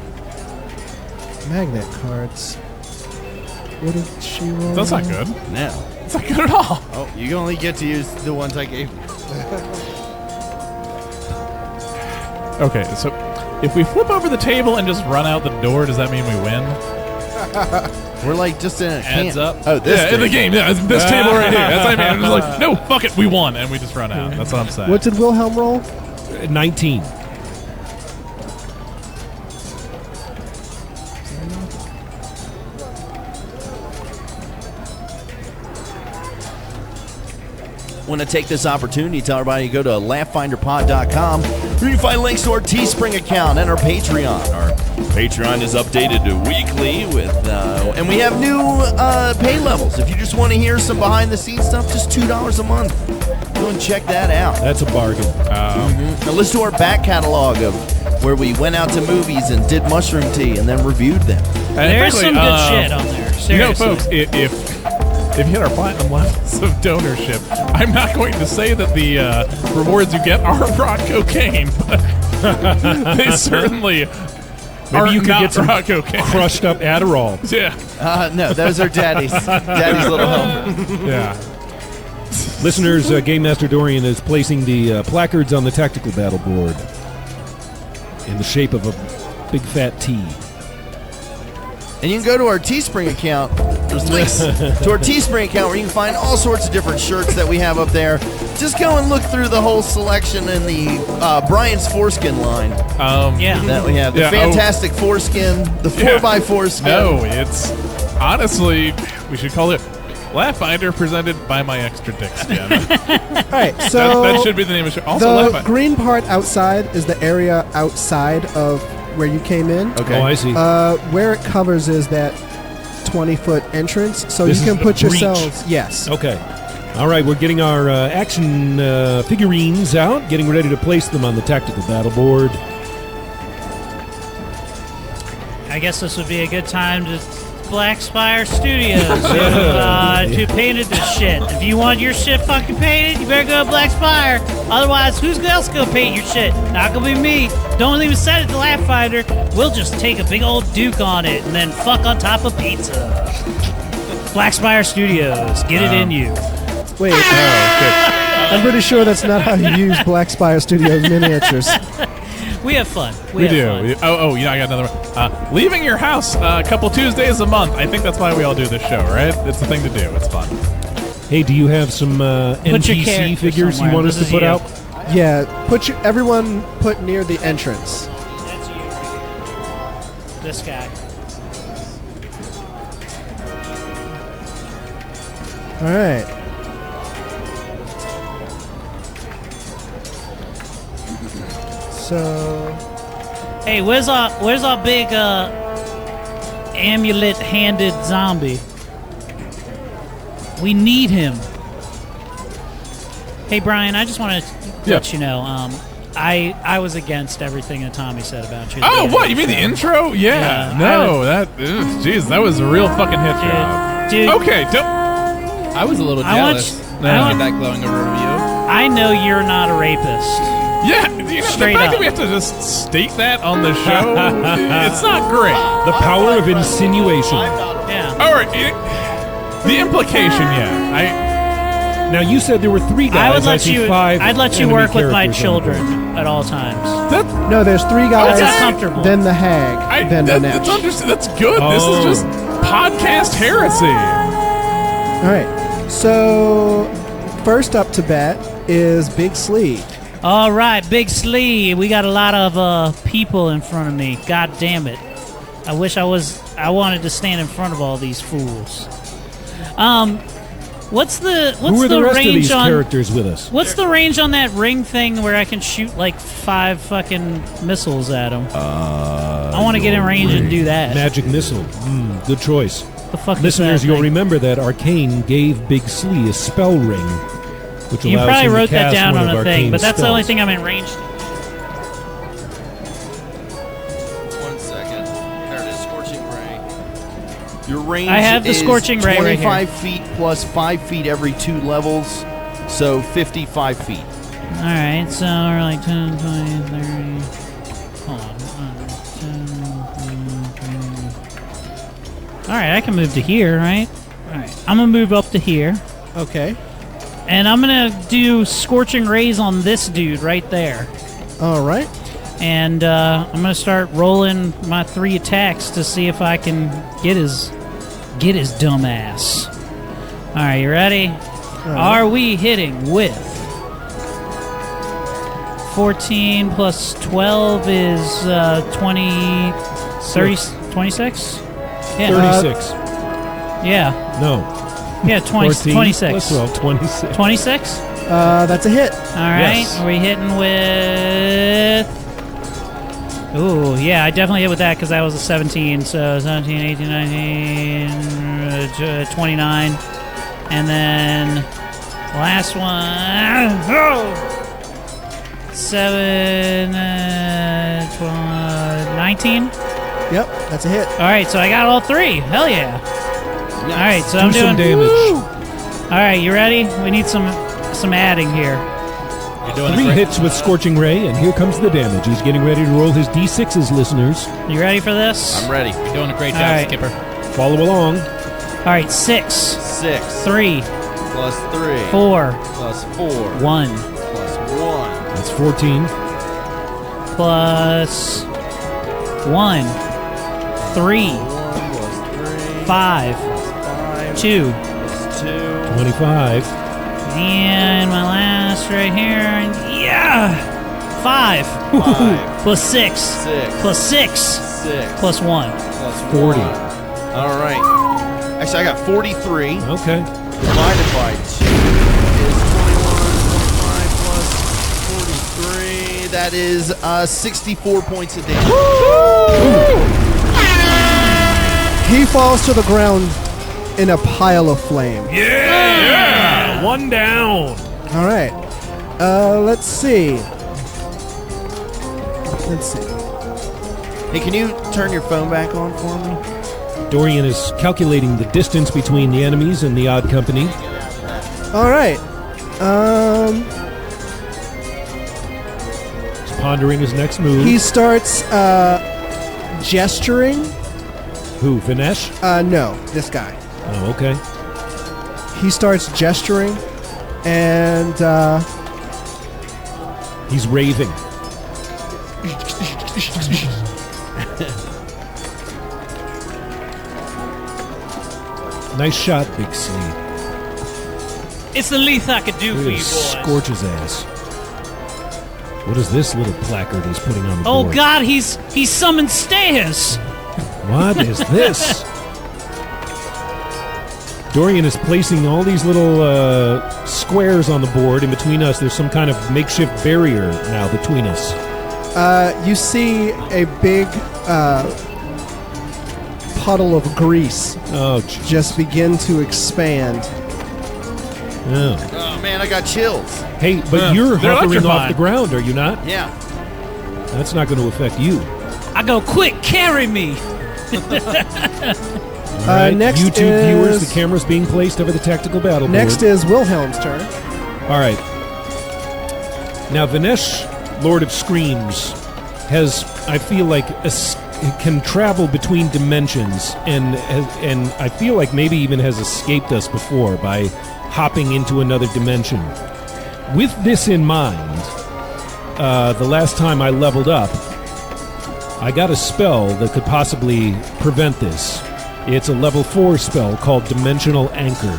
magnet cards. What did she roll? That's not good. No. That's not good at all. Oh, you only get to use the ones I gave you. Okay, so if we flip over the table and just run out the door, does that mean we win? We're like just in a Adds camp. up. Oh, this Yeah, in the thing. game. Yeah, it's this table right here. That's what I mean. I'm just like, no, fuck it, we won, and we just run out. That's what I'm saying. What did Wilhelm roll? 19. Want to take this opportunity to tell everybody to go to laughfinderpod.com where you can find links to our Teespring account and our Patreon. Our Patreon is updated weekly with, and we have new pay levels. If you just want to hear some behind the scenes stuff, just $2 a month. Go and check that out. That's a bargain. Now listen to our back catalog of where we went out to movies and did mushroom tea and then reviewed them. And There's frankly, some good shit on there. Seriously. You know, folks, if you hit our platinum levels of donorship, I'm not going to say that the rewards you get are rock cocaine, but they certainly Maybe you could not get some rock cocaine. crushed up Adderall. Yeah, No, those are Daddy's little helper. yeah. Listeners, Game Master Dorian is placing the placards on the tactical battle board in the shape of a big fat T. And you can go to our Teespring account. There's links to our Teespring account where you can find all sorts of different shirts that we have up there. Just go and look through the whole selection in the Brian's Foreskin line Yeah. that we have. The Yeah, fantastic foreskin, the 4x4 skin. No, it's honestly, we should call it Laugh Finder presented by my extra dick skin. All right, so that should be the name of the show. Also, the Laugh Finder. green part outside is the area outside of where you came in. Okay. Oh, I see. Where it covers is that 20-foot entrance, so This you is can the put breach. yourselves. Yes. Okay. All right, we're getting our action figurines out, getting ready to place them on the tactical battle board. I guess this would be a good time to Black Spire Studios to painted this shit. If you want your shit fucking painted, you better go to Black Spire. Otherwise, who's else gonna paint your shit? Not gonna be me. Don't even send it to Laugh Finder. We'll just take a big old Duke on it and then fuck on top of pizza. Black Spire Studios, get it in you. Wait. I'm pretty sure that's not how you use Black Spire Studios miniatures. We have fun. We have do. fun. Oh, yeah, I got another one. Leaving your house a couple Tuesdays a month. I think that's why we all do this show, right? It's the thing to do. It's fun. Hey, do you have some Put your NPC character figures you somewhere. want us This to is put you. out? Yeah, everyone put near the entrance. That's you right here. This guy. All right. So Hey, where's our big amulet-handed zombie? We need him. Hey, Brian, I just want to let you know, I was against everything that Tommy said about you. Oh, what? You mean the intro? Yeah. Jeez, that was a real fucking hit job. Dude. Okay, I was a little jealous. I didn't get that glowing of a review. I know you're not a rapist. yeah, the Straight fact up. that we have to just state that on the show, it's not great. The power of insinuation. Yeah. All right, the implication, Now, you said there were 3 guys. I would let see you. 5 I'd let you enemy work with my characters on the board. children at all times. No, there's 3 guys. That's comfortable. Then the hag. Then the that's, Nash. that's good. This Oh. is just podcast heresy. All right. So first up to bat is Big Slee. All right, Big Slee. We got a lot of people in front of me. God damn it! I wish I wanted to stand in front of all these fools. What's the Who are the rest of range these on? characters with us? What's the range on that ring thing where I can shoot like 5 fucking missiles at them? I want to get in range and do that. Magic missile. Good choice. The fuck is Listeners, that you'll thing? remember that Arcane gave Big Slee a spell ring, which You allows probably him to wrote that cast down one on of a thing, Arcane's but that's the only spells. thing I'm in range. 1 second. There it is, Scorching Ray. Your range I have the is Scorching Ray right here. 25 feet plus 5 feet every 2 levels, so 55 feet. All right, so we're like 10, 20, 30. Hold on. 10, 20. All right, I can move to here, right? All right, I'm gonna move up to here, Okay. and I'm gonna do Scorching Rays on this dude right there, All right. and I'm gonna start rolling my 3 attacks to see if I can get his dumb ass. All right, you ready? Are we hitting with 14 plus 12 is 20, 30, 26? Yeah. 36. Yeah. No. Yeah, 20, 14 26. plus 12, 26. 26? That's a hit. All right. Yes. Are we hitting with... Ooh, yeah, I definitely hit with that because that was a 17. So 17, 18, 19, 29. And then last one... Oh! 7, 12, 19. Yep, that's a hit. All right, so I got all 3. Hell yeah. All right, so I'm Do some doing... damage. All right, you ready? We need some adding here. You're doing 3 great. hits with Scorching Ray, and here comes the damage. He's getting ready to roll his D6s, listeners. You ready for this? I'm ready. You're doing a great job, All right. Skipper. Follow along. All right, 6, 6 3, plus 3 4, plus 4 1, plus 1. That's 14. plus 1, 3, 1 plus 3 5, 5 2, plus 2. 25. and my last right here. Yeah! 5, 5 plus 6, 6 plus 6, 6 plus 1. plus 40. 1. All right. Actually, I got 43 Okay. divided by 2 is 21. 25 plus 43. That is 64 points of damage. He falls to the ground in a pile of flame. Yeah! One down. All right. Let's see. Hey, can you turn your phone back on for me? Dorian is calculating the distance between the enemies and the odd company. All right. He's pondering his next move. He starts gesturing. Who, Vinesh? No, this guy. Oh, okay. He starts gesturing, and He's raving. Nice shot, Big Slee. It's the least I could do Look for at you him boys. scorch his ass. What is this little placard he's putting on the Oh board? God, he summoned stairs. What is this? Dorian is placing all these little squares on the board in between us. There's some kind of makeshift barrier now between us. You see a big puddle of grease Oh, jeez. just begin to expand. Yeah. Oh man, I got chills. Hey, but you're they're hovering off electrifying. the ground, are you not? Yeah. That's not going to affect you. I go, quick, carry me. All right, next YouTube viewers, is- the camera's being placed over the tactical battle Next board. is Wilhelm's turn. All right. Now, Vinesh, Lord of Screams, has, I feel like, can travel between dimensions, and I feel like maybe even has escaped us before by hopping into another dimension. With this in mind, the last time I leveled up, I got a spell that could possibly prevent this. It's a level 4 spell called Dimensional Anchor.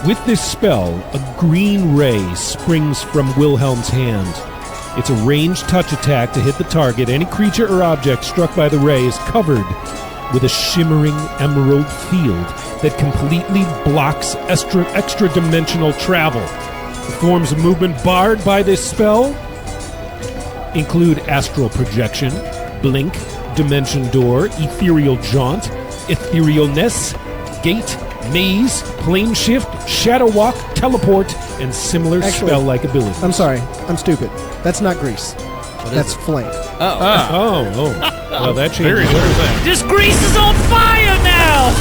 With this spell, a green ray springs from Wilhelm's hand. It's a ranged touch attack to hit the target. Any creature or object struck by the ray is covered with a shimmering emerald field that completely blocks extra-dimensional travel. The forms of movement barred by this spell include astral projection, blink, dimension door, ethereal jaunt, etherealness, gate, maze, plane shift, shadow walk, teleport, and similar Actually, spell-like abilities. I'm sorry. I'm stupid. That's not grease. That's flame. Oh. Well, that changes Very everything. This grease is on fire now.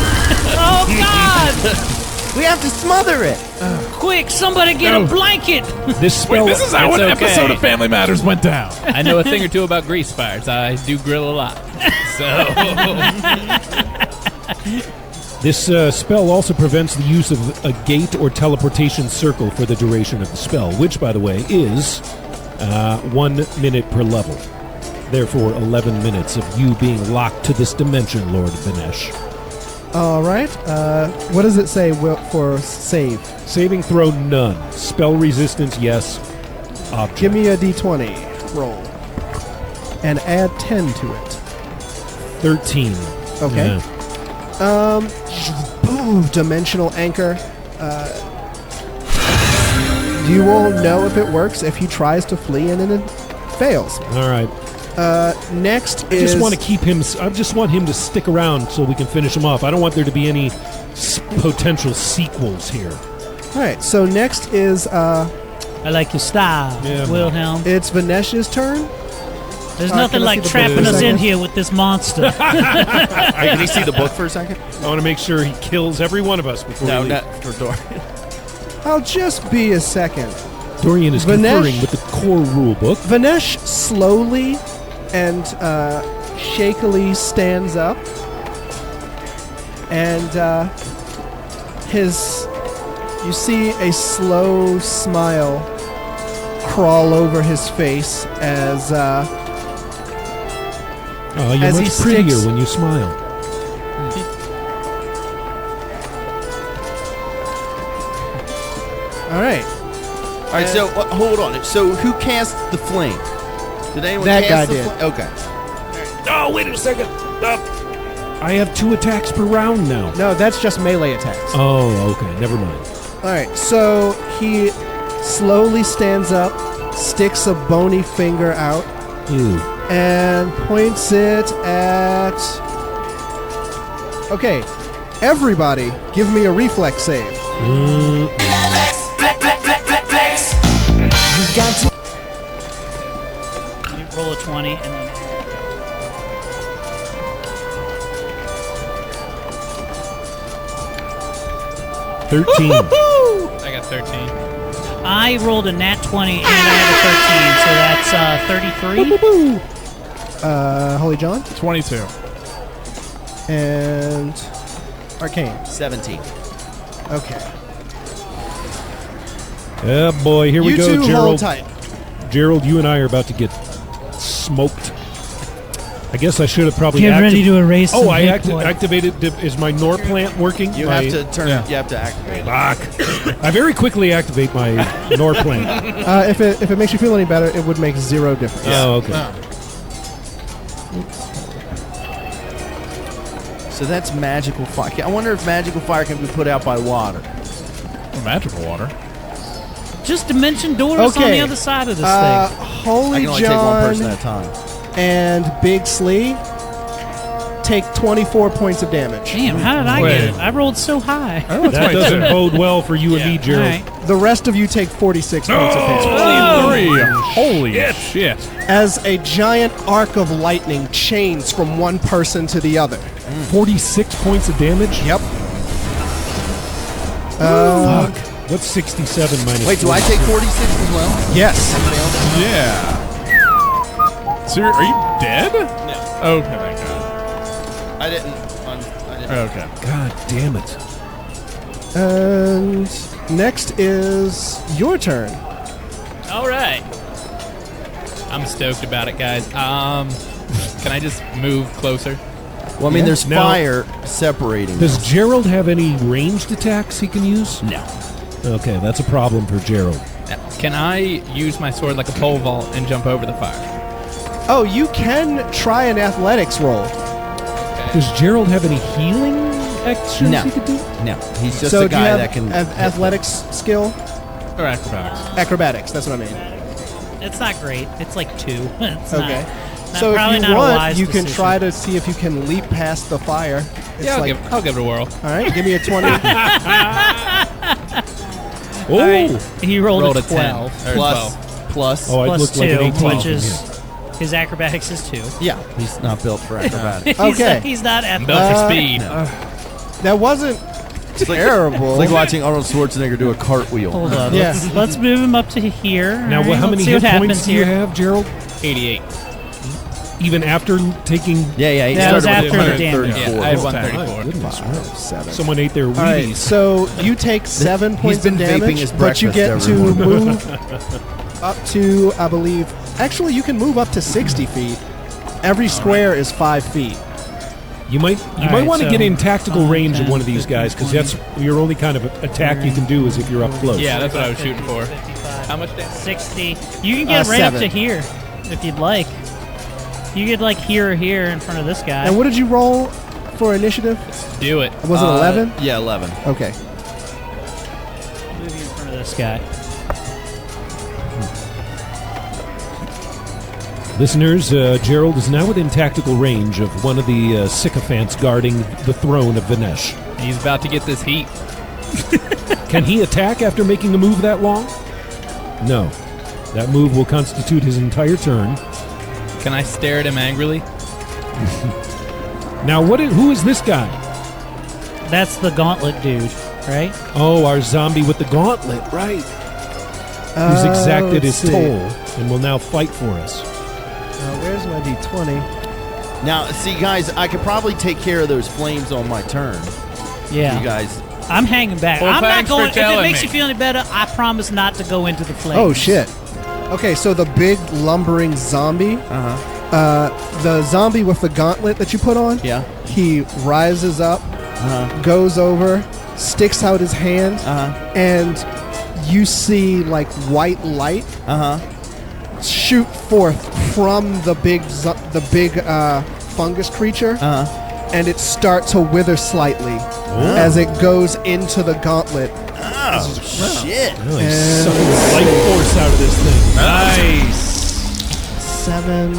Oh, God. We have to smother it. Quick, somebody get a blanket. This spell. Wait, this is how It's an okay. episode of Family Matters went down. I know a thing or two about grease fires. I do grill a lot. So This spell also prevents the use of a gate or teleportation circle for the duration of the spell, which, by the way, is 1 minute per level. Therefore, 11 minutes of you being locked to this dimension, Lord Vinesh. All right. What does it say for save? Saving throw, none. Spell resistance, yes. Object. Give me a d20 roll and add 10 to it. 13. Okay. Yeah. Boom! Dimensional anchor. You will know if it works if he tries to flee and then it fails. All right. Next I is just want to keep him. I just want him to stick around so we can finish him off. I don't want there to be any potential sequels here. all right. So next is I like your style, Yeah. Wilhelm. it's Vinesh's turn. There's can nothing I like see the trapping book for a us in second? here with this monster. Can you see the book for a second? I want to make sure he kills every one of us before No, we leave. not for Dorian. I'll just be a second. Dorian is Vinesh- conferring with the core rule book. Vinesh slowly and shakily stands up, and you see a slow smile crawl over his face as Oh, you're As he much prettier sticks- when you smile. all right. All right, so hold on. So who cast the flame? Did anyone That cast guy the did. flame? Okay. Oh, wait a second. I have 2 attacks per round now. No, that's just melee attacks. Oh, okay. Never mind. All right, so he slowly stands up, sticks a bony finger out, Ew. and points it at. Okay, everybody, give me a reflex save. You roll a 20 and then 13. I got 13. I rolled a nat 20 and I have a 13, so that's 33. Holy John 22. and Arcane. 17. Okay. Yeah, boy. Here we You go, two hold Gerald. tight. Gerald, you and I are about to get smoked. I guess I should have probably Get ready to erase some Oh, I hit points. activated. Is my Nor plant working? You My- have to turn. yeah. You have to activate it. Fuck. I very quickly activate my Nor plant. If it makes you feel any better, it would make 0 difference. Oh, okay. So that's magical fire. I wonder if magical fire can be put out by water. Or magical water. Just dimension doors on Okay. the other side of this thing. I Holy can only take one person John at a time. and Big Slee take 24 points of damage. Damn, how did I Wait. get it? I rolled so high. That doesn't bode well for you and me, All Gerald. right. The rest of you take 46 points of damage. Holy Holy shit. As a giant arc of lightning chains from one person to the other. 46 points of damage? Yep. Fuck. What's 67 minus Wait, do I 46? take 46 as well? Yes. Yeah. So are you dead? No. Okay, thank God. I didn't. Okay. God damn it. And next is your turn. All right. I'm stoked about it, guys. Can I just move closer? Well, I mean, there's Now- fire separating. Does Gerald have any ranged attacks he can use? No. Okay, that's a problem for Gerald. Can I use my sword like a pole vault and jump over the fire? Oh, you can try an athletics roll. Does Gerald have any healing actions No. he could do? No, he's just So a do you guy have that can. athletics skill? Or acrobatics? Acrobatics, that's what I mean. It's not great. It's like 2. It's Okay. Not So probably if not you a want, wise you can decision. try to see if you can leap past the fire. It's Yeah, like, I'll give it a whirl. all right, give me a 20. Oh! All right. He rolled, Rolled a a 10. 12. Or plus, 12. plus. Oh, I Plus looked 2, like an 18. which is his acrobatics is 2. Yeah, he's not built for acrobatics. Okay. He's not I'm athletic. built for speed. That wasn't terrible. It's like watching Arnold Schwarzenegger do a cartwheel. Hold on. Yeah. Let's move him up to here. Now, All right, how let's many see hit what points happens do you here. have, Gerald? 88. Even after taking... Yeah, he That was started with after the damage. 134. Yeah, I had Oh, 134. my goodness, wow. 7. Someone ate their All right, Wheaties. so you take 7 points been of vaping damage, his but you breakfast get every to morning. move up to, I believe, actually you can move up to 60 feet. Every square is 5 feet. You might right, want to so get in tactical 5, range of 10, one of these 15, guys, because 20. that's your only kind of attack you can do is if you're up close. Yeah, that's what I was shooting 50, for. 55, How much damage? 60. You can get right 7. up to here if you'd like. You get like here or here in front of this guy. And what did you roll for initiative? Do it. Was it 11? Yeah, 11. Okay. Move you in front of this guy. Listeners, Gerald is now within tactical range of one of the sycophants guarding the throne of Vinesh. He's about to get this heat. Can he attack after making a move that long? No. That move will constitute his entire turn. Can I stare at him angrily? Now, who is this guy? That's the gauntlet dude, right? Oh, our zombie with the gauntlet, right. Who's exacted his let's see. toll and will now fight for us. Where's my D20? Now, see, guys, I could probably take care of those flames on my turn. Yeah. You guys. I'm hanging back. Well, I'm not thanks for going. If it telling makes me. you feel any better, I promise not to go into the flames. Oh, shit. Okay, so the big lumbering zombie, the zombie with the gauntlet that you put on, Yeah. he rises up, goes over, sticks out his hand, and you see like white light shoot forth from the big fungus creature, and it starts to wither slightly as it goes into the gauntlet. Oh, shit. Really And- sucking the life force out of this thing. Nice. 7,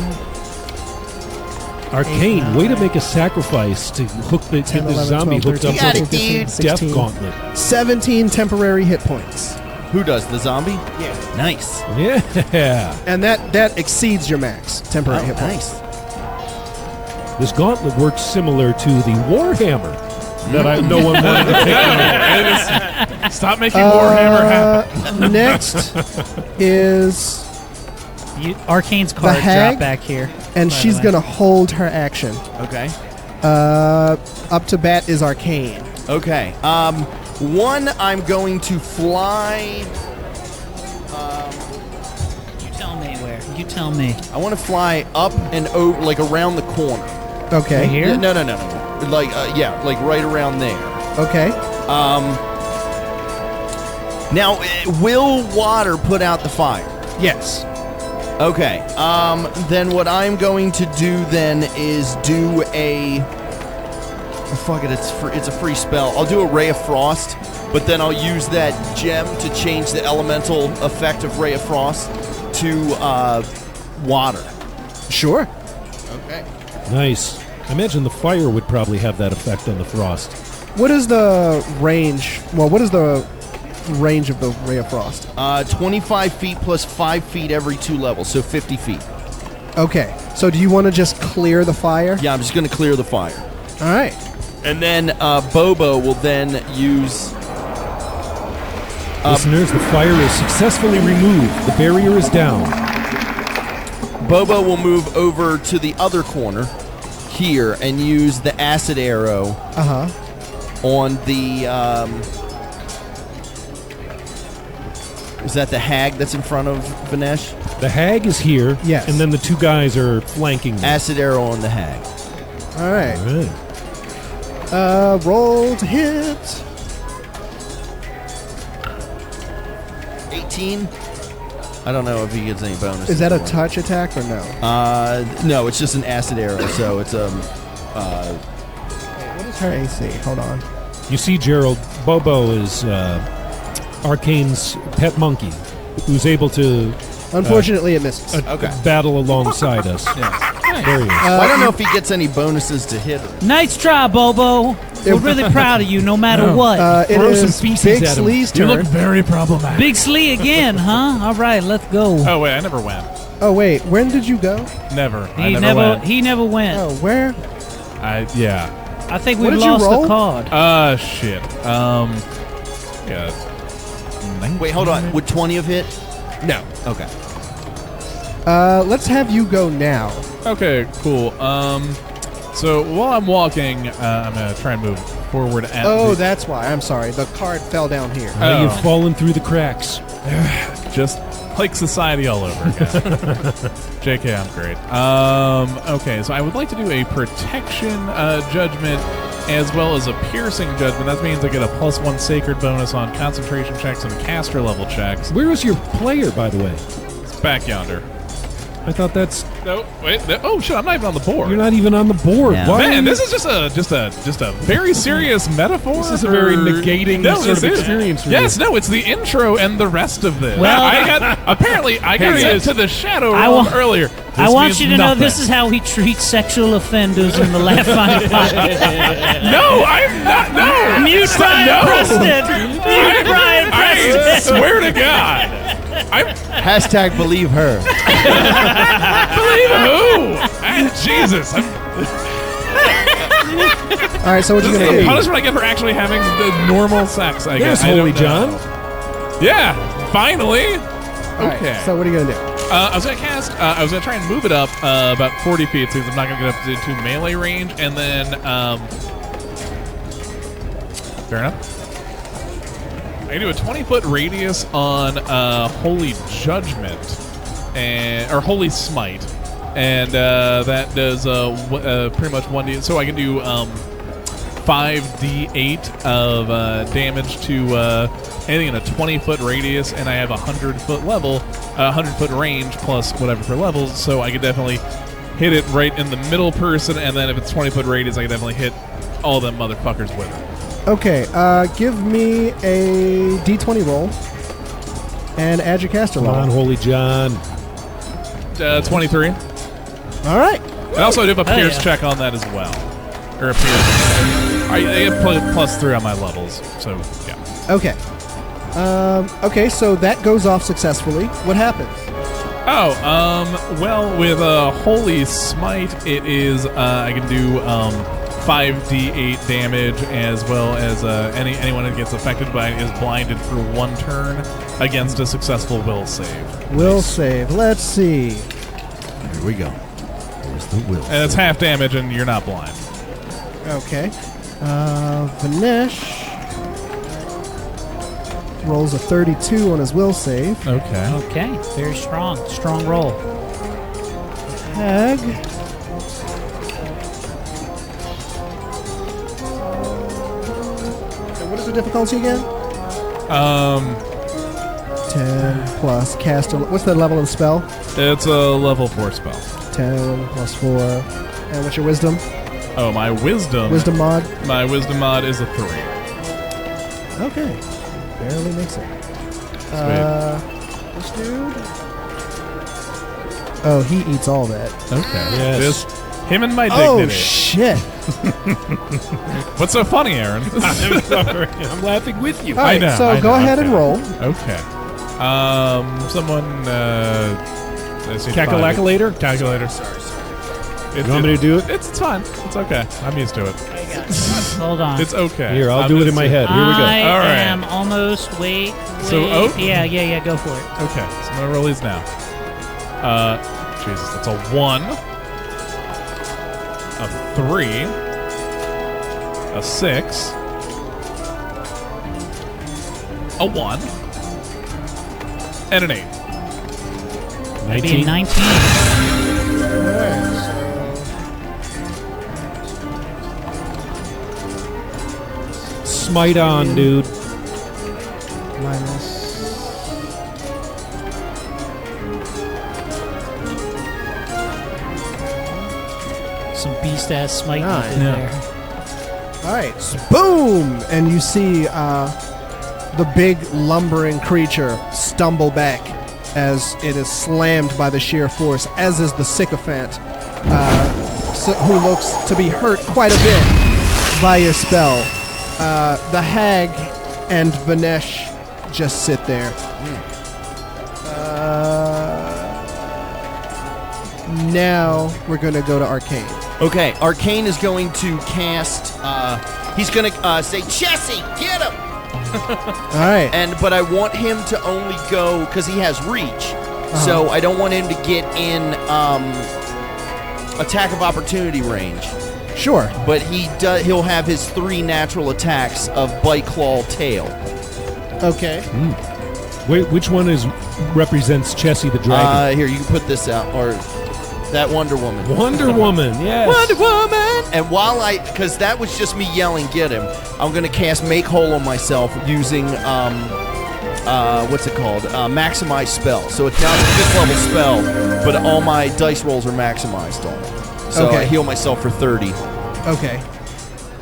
Arcane, 8, way to 9, make a sacrifice to hook the, 10, get the 11, zombie 12, hooked up 13, got to it, the 14, dude. 15, death 16, gauntlet. 17 temporary hit points. Who does? The zombie? Yeah. Nice. Yeah. And that exceeds your max temporary Oh, hit points. nice. This gauntlet works similar to the Warhammer that no one wanted to pick up. Stop making Warhammer happen. Next is, Arcane's card hag? drop back here. and by the she's way. going to hold her action. Okay. Up to bat is Arcane. Okay. One, I'm going to fly. You tell me where. You tell me. I want to fly up and over, like around the corner. Okay. Right here? Yeah, no. Like, yeah, like right around there. Okay. Now, will water put out the fire? Yes. Okay. Then what I'm going to do then is do a. Oh, fuck it. It's a free spell. I'll do a ray of frost but then I'll use that gem to change the elemental effect of Ray of Frost to water. Sure. Okay. Nice. I imagine the fire would probably have that effect on the frost. What is the range? Well, what is the range of the Ray of Frost? 25 feet plus 5 feet every 2 levels, so 50 feet. Okay. So do you want to just clear the fire? Yeah, I'm just going to clear the fire. All right. And then Bobo will then use... Listeners, the fire is successfully removed. The barrier is down. Bobo will move over to the other corner here and use the acid arrow on the... is that the hag that's in front of Vinesh? The hag is here. Yes. And then the two guys are flanking them. Acid arrow on the hag. All right. All right. Roll to hit. 18? I don't know if he gets any bonus. Is that a touch attack or no? No, it's just an acid arrow, so it's What is her AC? Hold on. You see, Gerald, Bobo is Arcane's pet monkey, who's able to Unfortunately, it misses. battle alongside us. There he is. I don't know if he gets any bonuses to hit her. Nice try, Bobo. We're really proud of you, no matter what. It Throw some is feces Big at him. Slee's You turn. look very problematic. Big Slee again, huh? All right, let's go. Oh wait, I never went. Oh wait, when did you go? Never. I He never went. he never went. Oh, where? Yeah. I think What we've did you lost roll? the card. Shit. Yeah. Wait, hold on. Would 20 have hit? No. Okay. Let's have you go now. Okay, cool. So while I'm walking, I'm gonna try and move forward at Oh, the- that's why. I'm sorry. The card fell down here. Now Oh. you've fallen through the cracks. just like society all over again. JK, I'm great. Okay, so I would like to do a protection judgment as well as a piercing judgment. That means I get a +1 sacred bonus on concentration checks and caster level checks. Where is your player, by the way? It's back yonder. I thought that's... No, wait. Oh shit! I'm not even on the board. You're not even on the board. Yeah. Why are Man, you- this is just a very serious metaphor. This is a very negating sort this of is. experience for Yes, you. no, it's the intro and the rest of this. Well- I got sent to the shadow I realm wa- earlier. I This want means you to know nothing. this is how he treats sexual offenders in the Laugh Funny podcast. No, I'm not. No, Mute Brian no. Preston. Mute Brian I Preston. swear to God. I Hashtag believe her. believe who? Jesus. All right, so what you This is gonna the do? punishment I get for actually having the normal sex, I There's guess. I don't Holy know. John. Yeah, finally. All right, Okay. so what are you gonna do? I was gonna cast. I was gonna try and move it up about 40 feet, since I'm not gonna get up to melee range, and then fair enough. I can do a 20-foot radius on Holy Judgment or Holy Smite, and that does pretty much 1d. So I can do 5d8 of damage to anything in a 20-foot radius, and I have a 100-foot level, 100-foot range plus whatever for levels. So I could definitely hit it right in the middle person, and then if it's 20-foot radius, I can definitely hit all them motherfuckers with it. Okay, give me a d20 roll and add your caster Come on, level. Holy John. 23. All right. And also I do have a Oh, pierce yeah. check on that as well. Or a pierce. I have +3 on my levels, so yeah. Okay. Okay, so that goes off successfully. What happens? Oh, well, with Holy Smite, it is, I can do 5d8 damage, as well as anyone that gets affected by it is blinded for 1 turn against a successful will save. Will save. Let's see. Here we go. Here's the will. And it's half damage, and you're not blind. Okay. Vinesh rolls a 32 on his will save. Okay. Okay, very strong. Strong roll. Hag. And what is the difficulty again? 10 plus caster. What's the level of the spell? It's a level 4 spell. 10 plus 4. And what's your wisdom? Oh, my wisdom. Wisdom mod? My wisdom mod is a 3. Okay. Barely makes it. This dude. Oh, he eats all that. Okay. Yes. Just him and my Oh dignity. shit! What's so funny, Aaron? I'm sorry. I'm laughing with you. All right, know, so I go know, ahead and okay. roll. Okay. Someone. Calculator? Calculator. You want me to do it? It's fine. It's okay. I'm used to it. Hold on. It's okay. Here, I'll I'm do it in used my to head. Here we go. I All right. am almost. Wait. So, oh? Yeah, go for it. Okay, so I'm gonna roll these now. Jesus, that's a 1, a 3, a 6, a 1, and an 8. That'd be a 19. Smite on, dude. Minus. Some beast ass smite Nine. in there. All right, boom, and you see the big lumbering creature stumble back as it is slammed by the sheer force, as is the sycophant, who looks to be hurt quite a bit by your spell. The hag and Vanesh just sit there. Now we're going to go to Arcane. Okay, Arcane is going to cast. He's going to say, "Jesse, get him!" All right. But I want him to only go because he has reach. So I don't want him to get in attack of opportunity range. Sure. But he'll have his 3 natural attacks of bite, claw, tail. Okay. Wait, which one represents Chessie the dragon? Here, you can put this out, or that Wonder Woman. Wonder Woman, yes. Wonder Woman! And because that was just me yelling, get him, I'm going to cast Make Whole on myself using, what's it called? Maximize Spell. So it's now a 5th level spell, but all my dice rolls are maximized on it. So Okay. I heal myself for 30. Okay.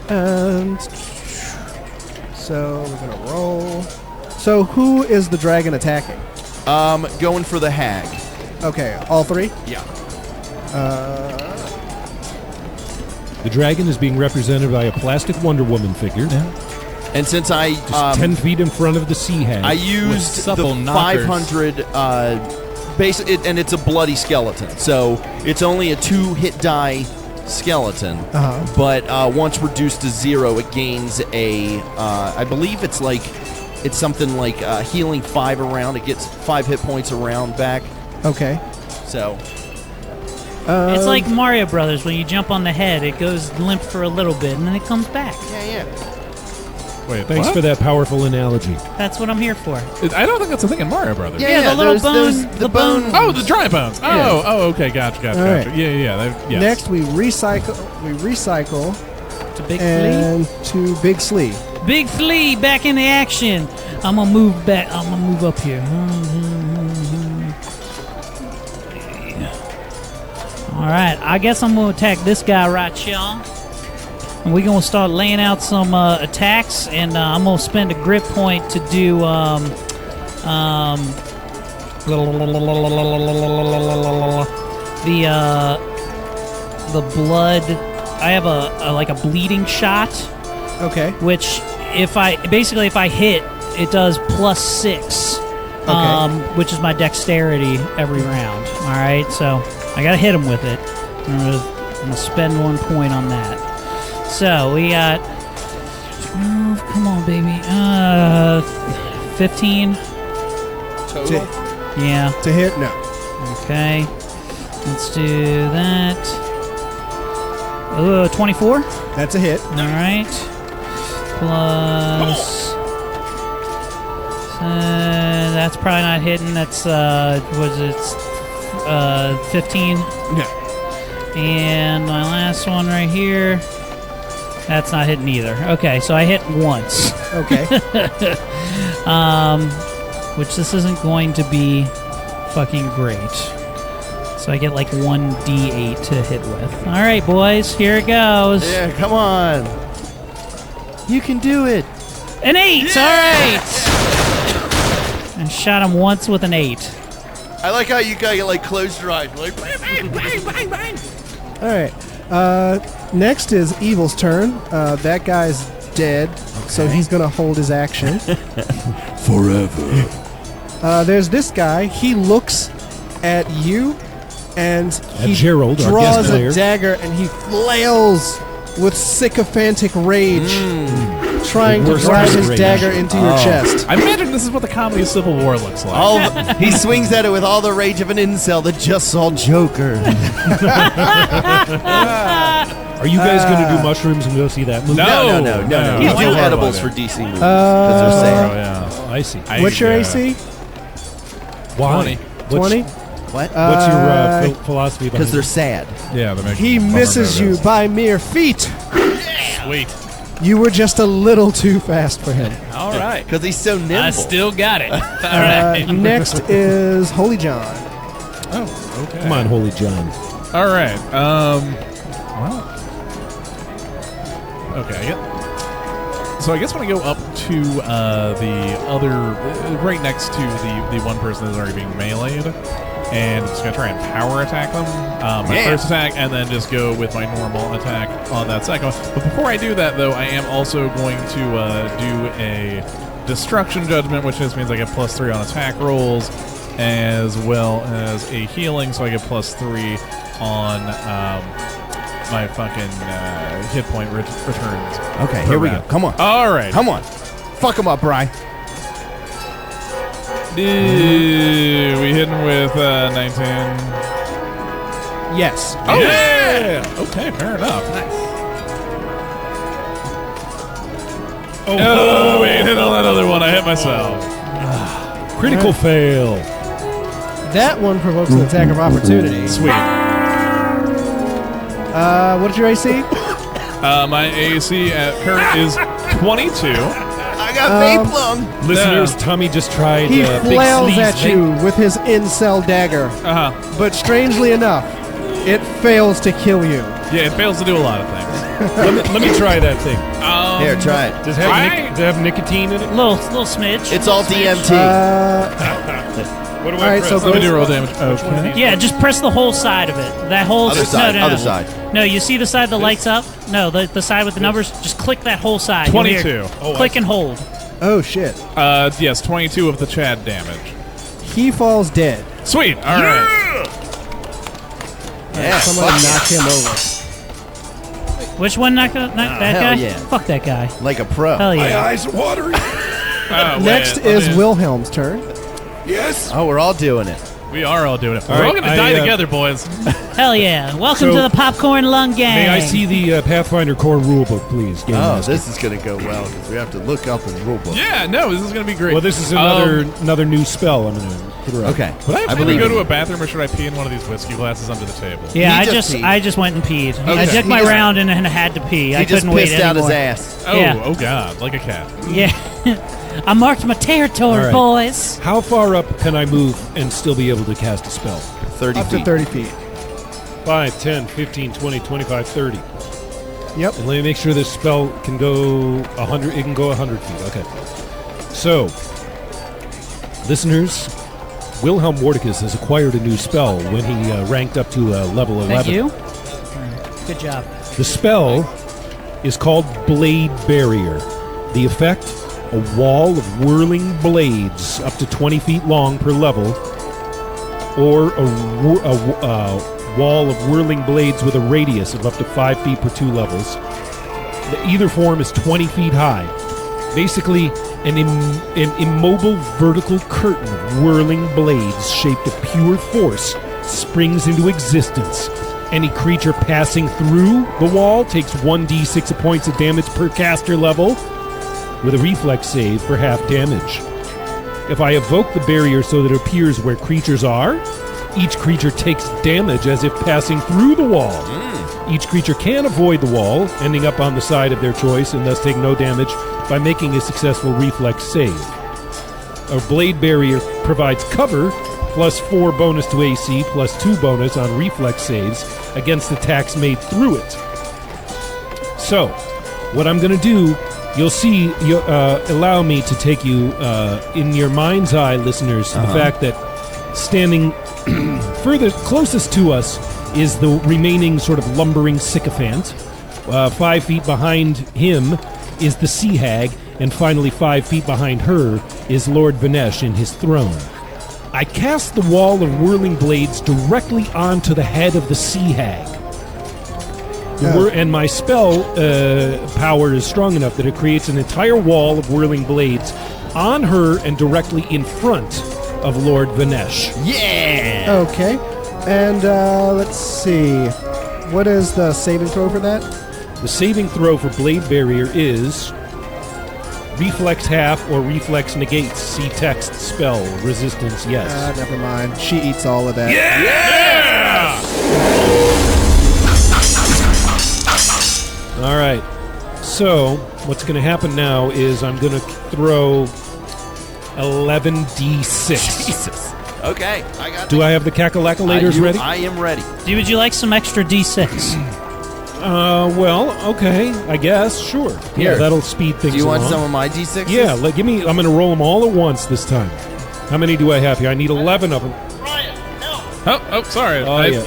And so we're going to roll. So who is the dragon attacking? Going for the hag. Okay, all 3? Yeah. The dragon is being represented by a plastic Wonder Woman figure. And since I Just 10 feet in front of the sea hag. I used supple the knockers. 500 and it's a bloody skeleton. So it's only a 2-hit die skeleton. But once reduced to 0, it gains a I believe it's something like healing 5 around. It gets 5 hit points around back. Okay. So It's like Mario Brothers. When you jump on the head, it goes limp for a little bit, and then it comes back. yeah. Wait, Thanks what? for that powerful analogy. That's what I'm here for. I don't think that's a thing in Mario Brothers. Yeah, the little there's bone- the the bone. bone- Oh, the dry bones. Oh, okay, gotcha. All right. Yeah. Yes. Next, we recycle To Big and to Big Slee. Flea. Big Flea back in the action. I'm gonna move back. I'm gonna move up here. All right, I guess I'm gonna attack this guy right here. And we're gonna start laying out some attacks, and I'm gonna spend a grit point to do the blood. I have a bleeding shot, Okay. which if I hit, it does +6, which is my dexterity every round. All right, so I gotta hit him with it. I'm gonna spend 1 point on that. So we got 12. Come on, baby. 15. Total. Yeah. To hit? No. Okay. Let's do that. 24. That's a hit. All right. Plus. That's probably not hitting. That's 15. No. And my last one right here. That's not hitting either. Okay, so I hit once. Okay. Which this isn't going to be fucking great. So I get like 1d8 to hit with. All right, boys, here it goes. Yeah, come on. You can do it. An 8. All right. And shot him once with an 8. I like how you got like closed your eyes, like bang, bang, bang, bang, bang. All right. Next is Evil's turn. That guy's dead, so he's going to hold his action. Forever. There's this guy. He looks at you, and he Gerald, our draws guest a player. dagger, and he flails with sycophantic rage, trying to Worst drive his rage. dagger into your chest. I imagine this is what the comedy Civil War looks like. He swings at it with all the rage of an incel that just saw Joker. Are you guys going to do mushrooms and go see that movie? No. No. No. We He's do horrible edibles at for it. DC movies because they're safe. Oh, yeah. Oh, I see. What's your AC? Why? 20? What? What's your philosophy behind Because they're it? sad. Yeah, that makes He misses you by mere feet. Sweet. You were just a little too fast for him. All right. Because he's so nimble. I still got it. All right. Next is Holy John. Oh, okay. Come on, Holy John. All right. Well. Okay. So I guess when I go up to the other, right next to the one person that's already being meleeed, and just gonna try and power attack them. My first attack, and then just go with my normal attack on that second one. But before I do that, though, I am also going to do a destruction judgment, which just means I get +3 on attack rolls, as well as a healing, so I get +3 on my fucking hit point returns. Okay, here we go. Come on. All right. Come on. Fuck him up, Bri. We hitting with 19. Yes. Oh, yeah. Okay, fair enough. Nice. Oh, wait, hit on that other one. I hit myself. Critical fail. That one provokes an attack of opportunity. Sweet. What's your AC? My AC at current is 22. I got vape lung. Listeners, Tommy just tried He Big flails Slee's at vape. you with his incel dagger, Uh-huh. but strangely enough, it fails to kill you. Yeah, it fails to do a lot of things. Let me try that thing. Here, try it. Does it have nicotine in it? Little smidge. It's all DMT. What do all right, so Let me go- do roll damage. Okay. Yeah, just press the whole side of it. That whole Other side, No. other side. No, you see the side that lights up? No, the side with the numbers. Just click that whole side. You'll hear- 22. Click and hold. Oh shit! Yes, 22 of the Chad damage. He falls dead. Sweet. All right. Yeah, Somebody fuck knock him over. Which one knocked that hell guy? yeah. Fuck that guy. like a pro. Hell yeah. eyes are watering. Next is Wilhelm's turn. Yes. Oh, we're all doing it. We are all doing it. We're All all right, going to die I, together, boys. Hell yeah. Welcome So- to the Popcorn Lung Gang. May I see the Pathfinder core rulebook, please? Game Oh, Master? this is going to go well because we have to look up in the rulebook. Yeah, no, this is going to be great. Well, this is another new spell I'm going to throw. Okay. Would I have I to believe go in to you. a bathroom, or should I pee in one of these whiskey glasses under the table? Yeah, He I just just peed. I just went and peed. I Okay. took my He just- round and had to pee. I He just couldn't wait pissed out his anymore. ass. Oh, Yeah. oh God, like a cat. Yeah. I marked my territory, All right. boys. How far up can I move and still be able to cast a spell? 30 Up to feet. 30 feet. 5, 10, 15, 20, 25, 30. Yep. And let me make sure this spell can go 100. It can go 100 feet. Okay. So, listeners, Wilhelm Mordecus has acquired a new spell when he ranked up to level 11. Thank you. Good job. The spell is called Blade Barrier. The effect, a wall of whirling blades up to 20 feet long per level, or a wall of whirling blades with a radius of up to 5 feet per 2 levels. Either form is 20 feet high. Basically, an immobile vertical curtain of whirling blades shaped of pure force springs into existence. Any creature passing through the wall takes 1d6 points of damage per caster level, with a reflex save for half damage. If I evoke the barrier so that it appears where creatures are, each creature takes damage as if passing through the wall. Each creature can avoid the wall, ending up on the side of their choice, and thus take no damage by making a successful reflex save. A blade barrier provides cover, plus 4 bonus to AC, plus 2 bonus on reflex saves against attacks made through it. So, what I'm going to do You'll see. Allow me to take you in your mind's eye, listeners, to the fact that standing closest to us is the remaining sort of lumbering sycophant. 5 feet behind him is the sea hag, and finally 5 feet behind her is Lord Vanesh in his throne. I cast the wall of whirling blades directly onto the head of the sea hag. And my spell power is strong enough that it creates an entire wall of whirling blades on her and directly in front of Lord Vanesh. Yeah! Okay. And let's see. What is the saving throw for that? The saving throw for Blade Barrier is Reflex half or Reflex negates. See text spell resistance, yes. Never mind. She eats all of that. Yeah! All right. So what's going to happen now is I'm going to throw 11d6. Jesus. Okay, I got Do I have the calculators ready? I am ready. Would you like some extra D6? Well, okay, I guess, sure. Here. Yeah, that'll speed things Do you want along. some of my D6s? Yeah, give me. I'm going to roll them all at once this time. How many do I have here? I need 11 of them. Oh, sorry. Oh, yeah.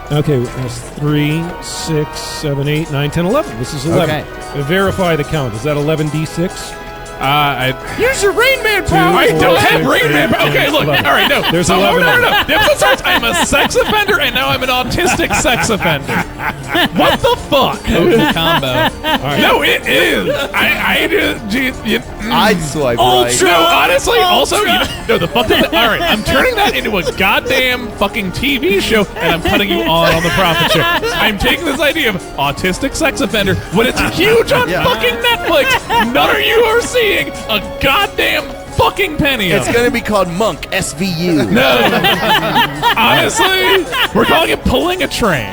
Okay, that's 3, 6, 7, 8, 9, 10, 11. This is 11. Okay. Verify the count. Is that 11d6? Use your Rain Man power. I don't have Rain Man power. Okay, look. All right, no. There's no, 11 no, of no, them. no. The episode starts. I'm a sex offender, and now I'm an autistic sex offender. What the fuck? Potent combo. No, it is. I'd swipe right. No, honestly, also, no, the fuck. All right, I'm turning that into a goddamn fucking TV show, and I'm putting you on the profit share. I'm taking this idea of autistic sex offender when it's huge on fucking Netflix. None of you are seeing a goddamn fucking penny of It's it. going to be called Monk SVU. No. Honestly, we're calling it pulling a train.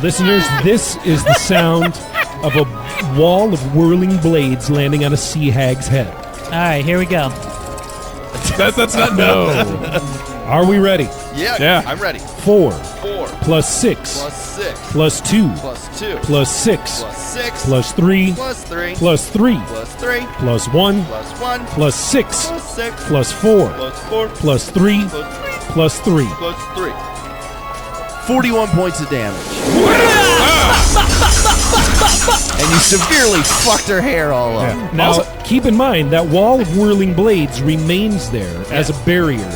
Listeners, this is the sound of a wall of whirling blades landing on a sea hag's head. All right, here we go. That's not no. Are we ready? Yeah. I'm ready. 4 4 plus 6 plus 6 plus 2 plus 2 plus 6 plus 6 plus 3 plus 3 plus 3 plus 3 plus 1 plus 1 plus 6 plus 6 plus 4 plus 4 plus 3 plus 3 plus 3. plus 3. 41 points of damage. And you severely fucked her hair all up. Now, keep in mind that wall of whirling blades remains there as a barrier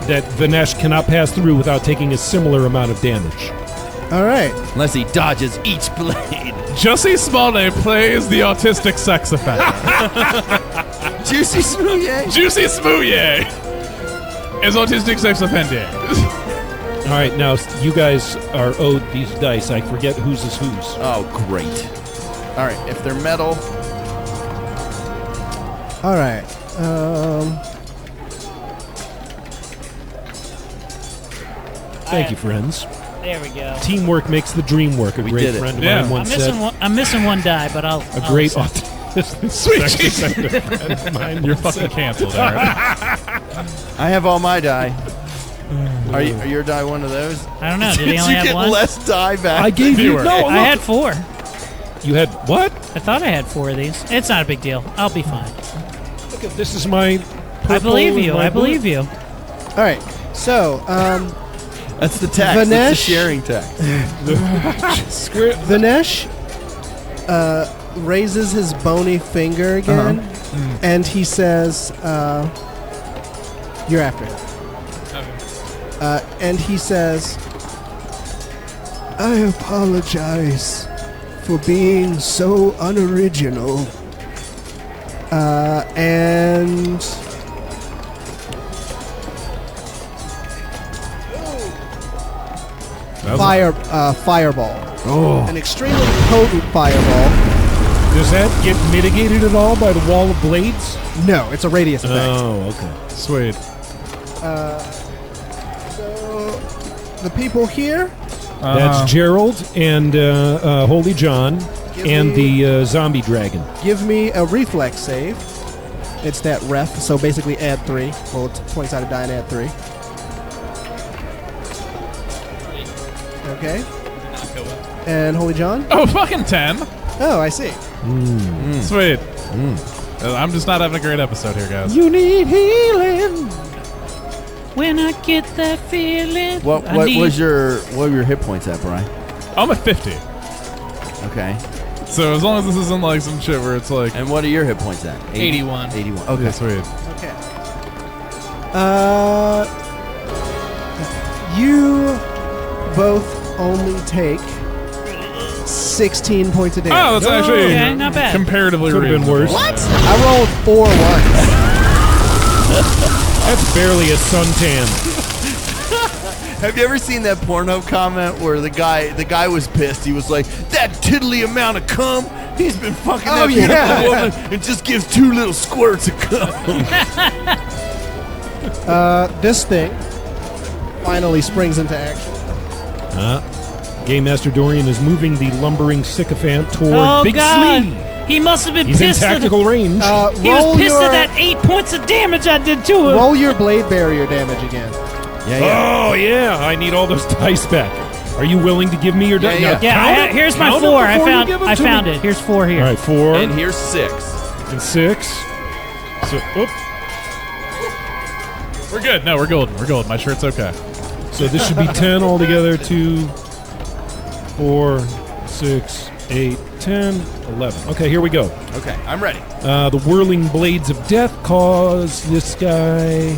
that Vanesh cannot pass through without taking a similar amount of damage. All right. Unless he dodges each blade. Jussie Smollett plays the autistic sex offender. Juicy Smoothie. Juicy Smoothie is autistic sex offender. All right, now you guys are owed these dice. I forget whose is whose. Oh, great. All right, if they're metal. All right. Thank you, friends. There we go. Teamwork makes the dream work. A We great did it. friend of Yeah. mine once said. I'm missing one die, but I'll. A great I'll autistic Sweet sex Jesus. offender friend of mine You're once fucking said. canceled, Aaron. I have all my die. Are your die one of those? I don't know. Did he Did only you have get one? less die back? I gave you. Viewer. No, I look. had 4. You had what? I thought I had 4 of these. It's not a big deal. I'll be fine. Look at this. Is my. I believe purple you. and my I believe blue. you. All right. So, That's the tax. That's the Vanesh? sharing tax. Vanesh raises his bony finger again, and he says, "You're after it." And he says, "I apologize for being so unoriginal, and." Fireball. An extremely potent fireball. Does that get mitigated at all by the wall of blades? No, it's a radius effect. Oh, okay. Sweet. So, the people here, That's Gerald and Holy John Give and me- the zombie dragon. give me a reflex save. It's that ref, so basically add 3. Well, it's 20-sided die and add 3. Okay. And Holy John? Oh, fucking 10. Oh, I see. Sweet. I'm just not having a great episode here, guys. You need healing. When I get that feeling. What were your hit points at, Brian? I'm at 50. Okay. So as long as this isn't like some shit where it's like... And what are your hit points at? 81. 81. Okay. Yeah, sweet. Okay. You both only take 16 points of damage. Oh, that's actually okay, not bad. comparatively Could have been reasonable. worse. I rolled 4 ones. That's barely a suntan. Have you ever seen that Pornhub comment where the guy was pissed? He was like, "That tiddly amount of cum, he's been fucking that beautiful woman and just gives 2 little squirts of cum." This thing finally springs into action. Game Master Dorian is moving the lumbering sycophant toward Oh, Big God. Slee. He must have been He's in pissed. tactical range. He was pissed at that 8 points of damage I did to him. Roll your blade barrier damage again. Oh, yeah. I need all those dice back. Are you willing to give me your dice? Yeah. Yeah, here's my 4. I found it. Here's 4 here. All right, 4 And here's 6. and 6. So, We're good. No, we're golden. We're golden. My shirt's okay. so this should be 10 altogether. 2, 4, 6, 8, 10, 11. Okay, here we go. Okay, I'm ready. The whirling blades of death cause this guy.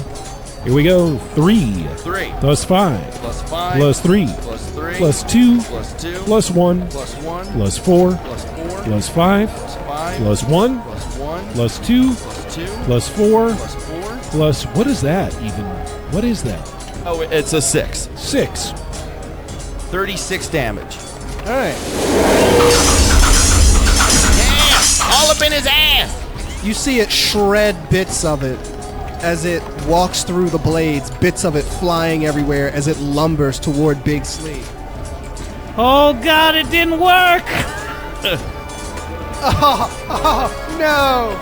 Here we go. 3 3 plus 5 plus 5 plus 3 plus 3 plus 2 plus 2 plus 1 plus 1 plus 4 plus 4 plus 5 plus 5 plus 1 plus 1 plus 2 plus 2 plus 4 plus 4. plus what is that even? What is that? Oh, it's a 6. 6. 36 damage. All right. All up in his ass. You see it shred bits of it as it walks through the blades, bits of it flying everywhere as it lumbers toward Big Slee. Oh, God, it didn't work. No!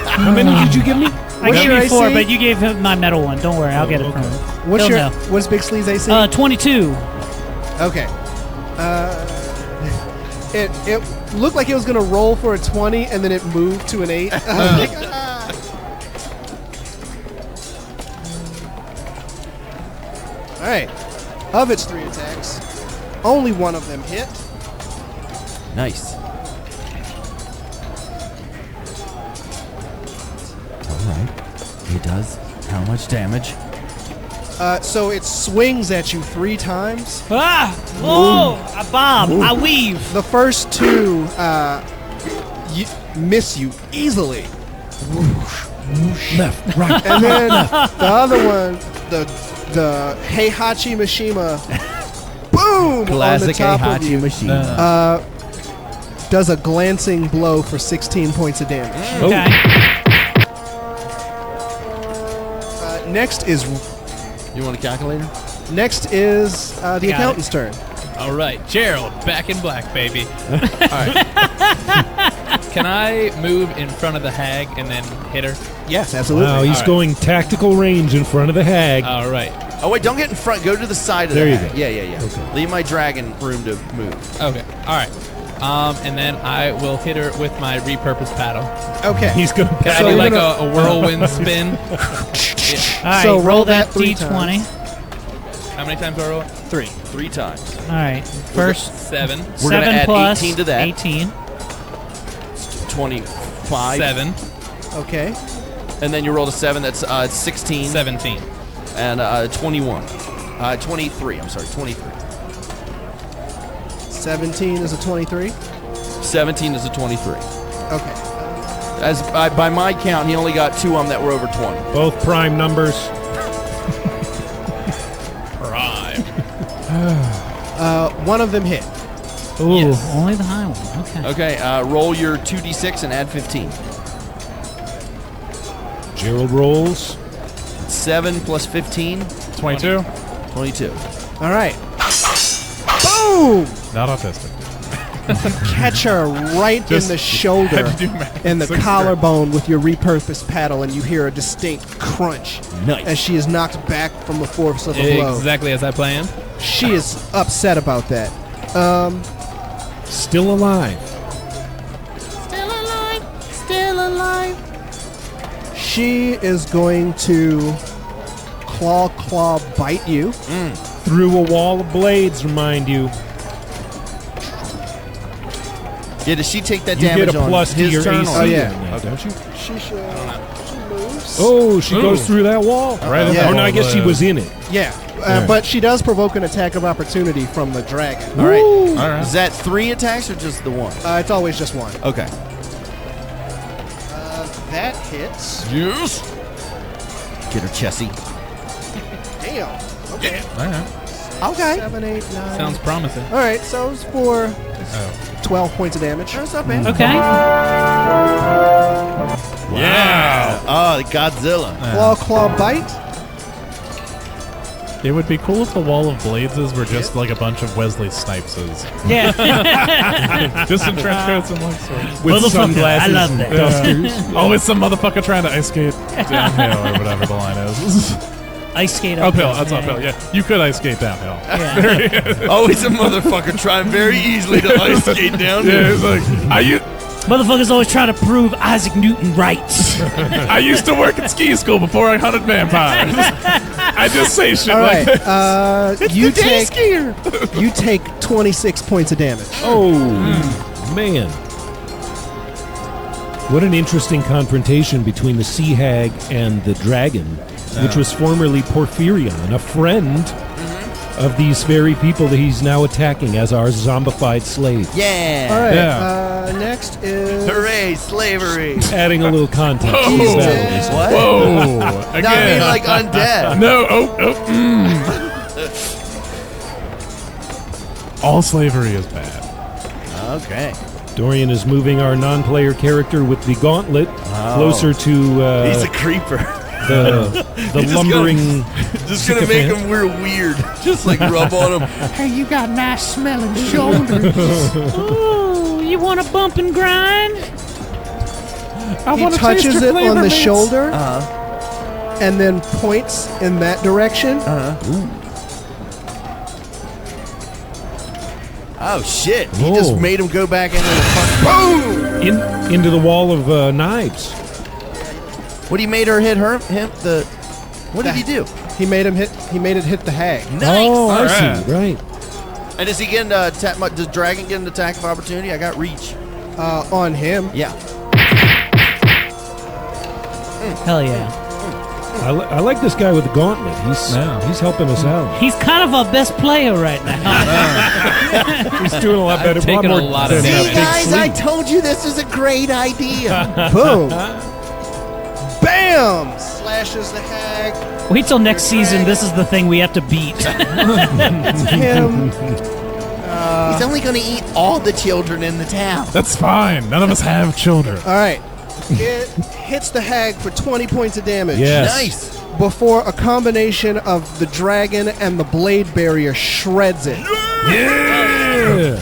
How many did you give me? I gave your you 4, AC? but you gave him my metal one. Don't worry, I'll get it from him. What's He'll your know. what's Big Slee's AC? 22. Okay. It looked like it was gonna roll for a 20 and then it moved to an 8. I was like, ah. All right. Of its 3 attacks, only one of them hit. Nice. All right. He does how much damage? So it swings at you 3 times. Ah! Oh! I bob. I weave. The first 2 miss you easily. Left, right. And then the other one, the Heihachi Mishima, boom, on the Classic top of Heihachi you, machine. does a glancing blow for 16 points of damage. Okay. Next is You want a calculator? the accountant's turn. All right, Gerald, back in black, baby. All right. Can I move in front of the hag and then hit her? Yes, absolutely. Wow, he's All right. going tactical range in front of the hag. All right. Oh wait, don't get in front. Go to the side of There the you hag. go. Yeah. Okay. Leave my dragon room to move. Okay. All right. And then I will hit her with my repurposed paddle. Okay. He's going Can So I do you're like gonna- a whirlwind spin? All right, So roll, roll that that 3 D20. How many times do I roll it? 3. 3 times. All right, first 7. We're gonna 7 add plus 18 to that. 18. 25. 7. Okay. And then you rolled a 7. That's 16. 17. And 21. 23. I'm sorry, 23. 17 is a 23. 17 is a 23. Okay. As by my count, he only got 2 of them that were over 20. Both prime numbers. Prime. One of them hit. Ooh, Yes. only the high one. Okay. Okay, roll your 2d6 and add 15. Gerald rolls. 7 plus 15, 22. 22. All right. Boom! Not autistic. Catch her right Just in the shoulder had to do math. and the 6 collarbone with your repurposed paddle, and you hear a distinct crunch Nice. as she is knocked back from the force of a blow. Exactly as I planned. She is upset about that. Still alive. Still alive. She is going to claw bite you. Through a wall of blades, remind you. Yeah, does she take that You damage get a on plus to his your turn? AC. or- Oh, yeah. on that, don't you? She moves. Oh, she Ooh. goes through that wall. Right in Yeah. the Oh, no, I guess she wall, was in it. Yeah, but she does provoke an attack of opportunity from the dragon. All right. All right. Is that 3 attacks or just the 1? It's always just one. Okay. That hits. Yes. Get her, Chessie. Damn. Okay. All right. Okay. 7, 8, 9. Sounds promising. All right, so it's for 12 points of damage. That's not bad. Okay. Yeah. Oh, Godzilla. Claw bite. It would be cool if the wall of bladeses were just like a bunch of Wesley Snipeses. Yeah. Just in trench coats and like swords. With Motherfucker, sunglasses I love and that. dusters. Always some motherfucker trying to ice skate downhill or whatever the line is. Ice skate Uphill, uphill. that's uphill. Yeah, you could ice skate downhill. Yeah. Always a motherfucker trying very easily to ice skate down Yeah, here. it's like Motherfuckers always trying to prove Isaac Newton right. I used to work at ski school before I hunted vampires. I just say shit All like right. that. You take 26 points of damage. Oh, man. What an interesting confrontation between the sea hag and the dragon, which was formerly Porphyrion, a friend of these very people that he's now attacking as our zombified slave. Yeah. All right. Yeah. Next is Hooray, slavery. Adding a little context. to Whoa. these battles. What? Whoa. No, I mean Again. like undead. No. All slavery is bad. Okay. Dorian is moving our non-player character with the gauntlet closer to He's a creeper. the Just lumbering. Just gonna make him weird. Just like rub on him. Hey, you got nice smelling shoulders. Ooh, you want to bump and grind? He touches it on the shoulder Uh-huh. and then points in that direction. Oh shit! He Whoa. just made him go back into the fucking boom. Into the wall of knives. What he made her hit her him the? What did he do? He made him hit. He made it hit the hag. Nice. Oh, I Alright. see. Right. And does he get an attack? Does Dragon get an attack of opportunity? I got reach. On him. Yeah. Hell yeah. I like this guy with the gauntlet. He's helping us out. He's kind of our best player right now. He's doing a lot better. I've taken more a lot of than damage. Big Sleep. told you this is a great idea. Boom. Bam! Slashes the hag. Wait till next season. This is the thing we have to beat. Him. He's only going to eat all the children in the town. That's fine. None of us have children. All right. It hits the hag for 20 points of damage. Yes. Nice. Before a combination of the dragon and the blade barrier shreds it. Yeah.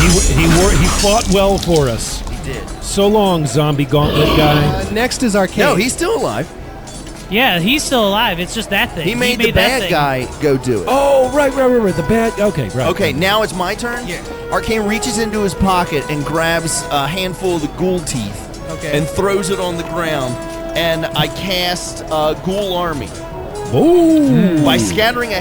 He fought well for us. He did. So long, zombie gauntlet guy. Next is Arcane. No, he's still alive. Yeah, he's still alive. It's just that thing. He made the that bad thing. guy go do it. Oh, right. The bad. Okay, right. Okay, now it's my turn? Yeah. Arcane reaches into his pocket and grabs a handful of the ghoul teeth Okay. and throws it on the ground. And I cast Ghoul Army. Oh. By scattering a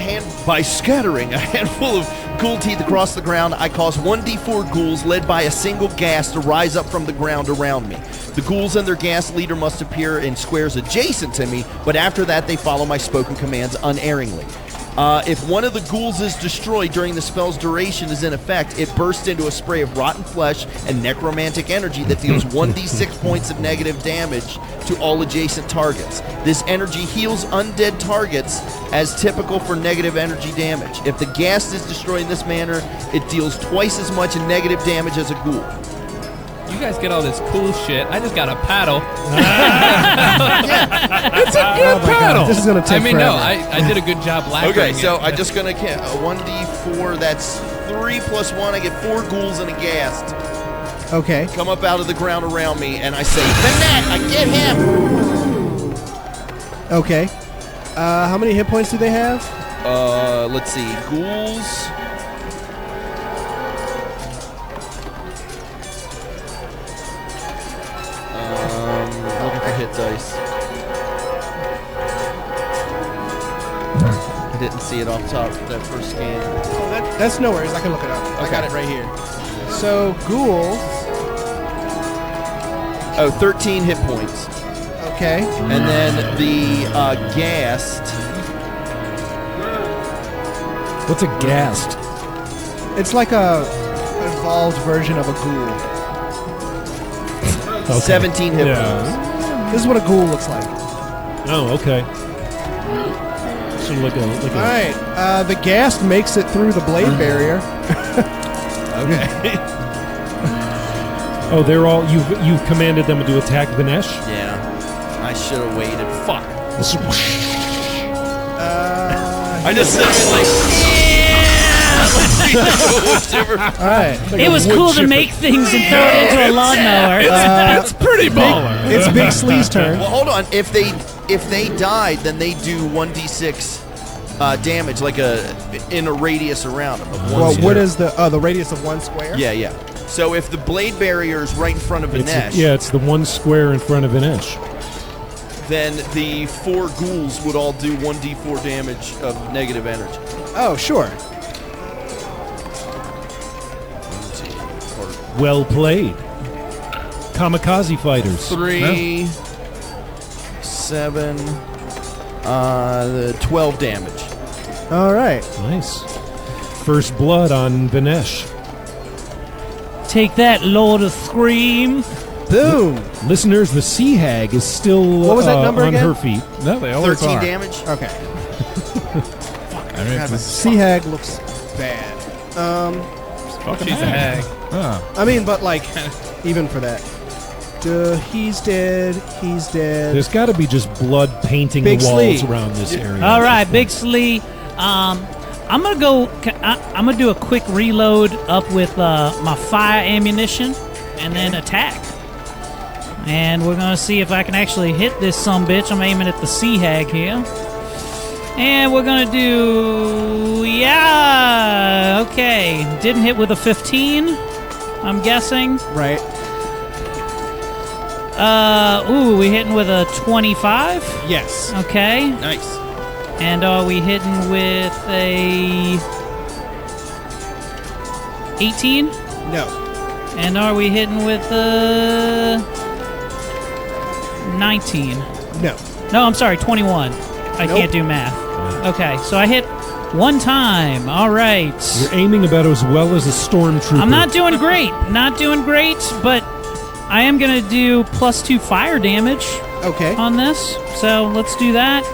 handful of ghoul teeth across the ground, I cause 1d4 ghouls led by a single ghast to rise up from the ground around me. The ghouls and their ghast leader must appear in squares adjacent to me, but after that they follow my spoken commands unerringly. If one of the ghouls is destroyed during the spell's duration is in effect, it bursts into a spray of rotten flesh and necromantic energy that deals 1d6 points of negative damage to all adjacent targets. This energy heals undead targets as typical for negative energy damage. If the ghast is destroyed in this manner, it deals twice as much in negative damage as a ghoul. You guys get all this cool shit. I just got a paddle. It's a good paddle. This is going to take I mean, forever. no, I did a good job lacquering Okay, so it. I'm just gonna count 1d4. That's 3 plus 1. I get 4 ghouls and a ghast. Okay. Come up out of the ground around me, and I say, "Finette, I get him." Okay. How many hit points do they have? Let's see. Ghouls didn't see it off top of that first scan. Oh, that's no worries. I can look it up. I got it right here. So ghouls. Oh, 13 hit points. Okay. And then the ghast. What's a ghast? It's like a evolved version of a ghoul. Okay. 17 hit points. Yeah. This is what a ghoul looks like. Oh, okay. So like a All right. The ghast makes it through the blade barrier. Okay. Oh, they're all you've commanded them to attack Vinesh? Yeah. I should have waited. Fuck. I just said it like, All right. It was cool to make things and throw it into a lawnmower. It's pretty baller. It's Big Slee's turn. well, hold on. If they died, then they do 1d6 damage, like in a radius around them. Of one Well, square. what is the radius of 1 square? Yeah, yeah. So if the blade barrier is right in front of Vinesh, It's the one square in front of Vinesh. then the 4 ghouls would all do 1d4 damage of negative energy. Oh, sure. Well played. Kamikaze fighters. 3, 7, 12 damage. All right. Nice. First blood on Vinesh. Take that, Lord of Scream. Boom. Listeners, the Sea Hag is still What was that number on again? her feet. No, they always 13 are. damage? Okay. I mean, it's Sea Hag looks bad. fucking She's a hag. I mean, but like, even for that. He's dead. He's dead. There's got to be just blood painting Big the walls Slee. around this area. All right, Big Slee. I'm gonna go. I'm gonna do a quick reload up with my fire ammunition, and then attack. And we're gonna see if I can actually hit this sumbitch. I'm aiming at the Sea Hag here, and we're gonna do. Yeah. Okay. Didn't hit with a 15. I'm guessing. Right. We hitting with a 25. Yes. Okay. Nice. And are we hitting with a 18? No. And are we hitting with a 19? No. No, I'm sorry, 21. I Nope. can't do math. Okay, so I hit one time. All right. You're aiming about as well as a stormtrooper. I'm not doing great. Not doing great, but I am going to do +2 fire damage Okay. on this. So let's do that.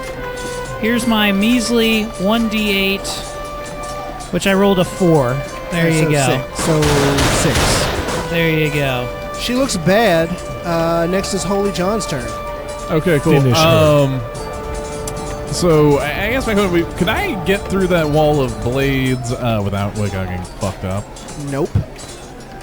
Here's my measly 1d8, which I rolled a 4. There you So go. 6. So 6. There you go. She looks bad. Next is Holy John's turn. Okay, cool. Finish her. So I guess my question: could I get through that wall of blades without getting fucked up? Nope.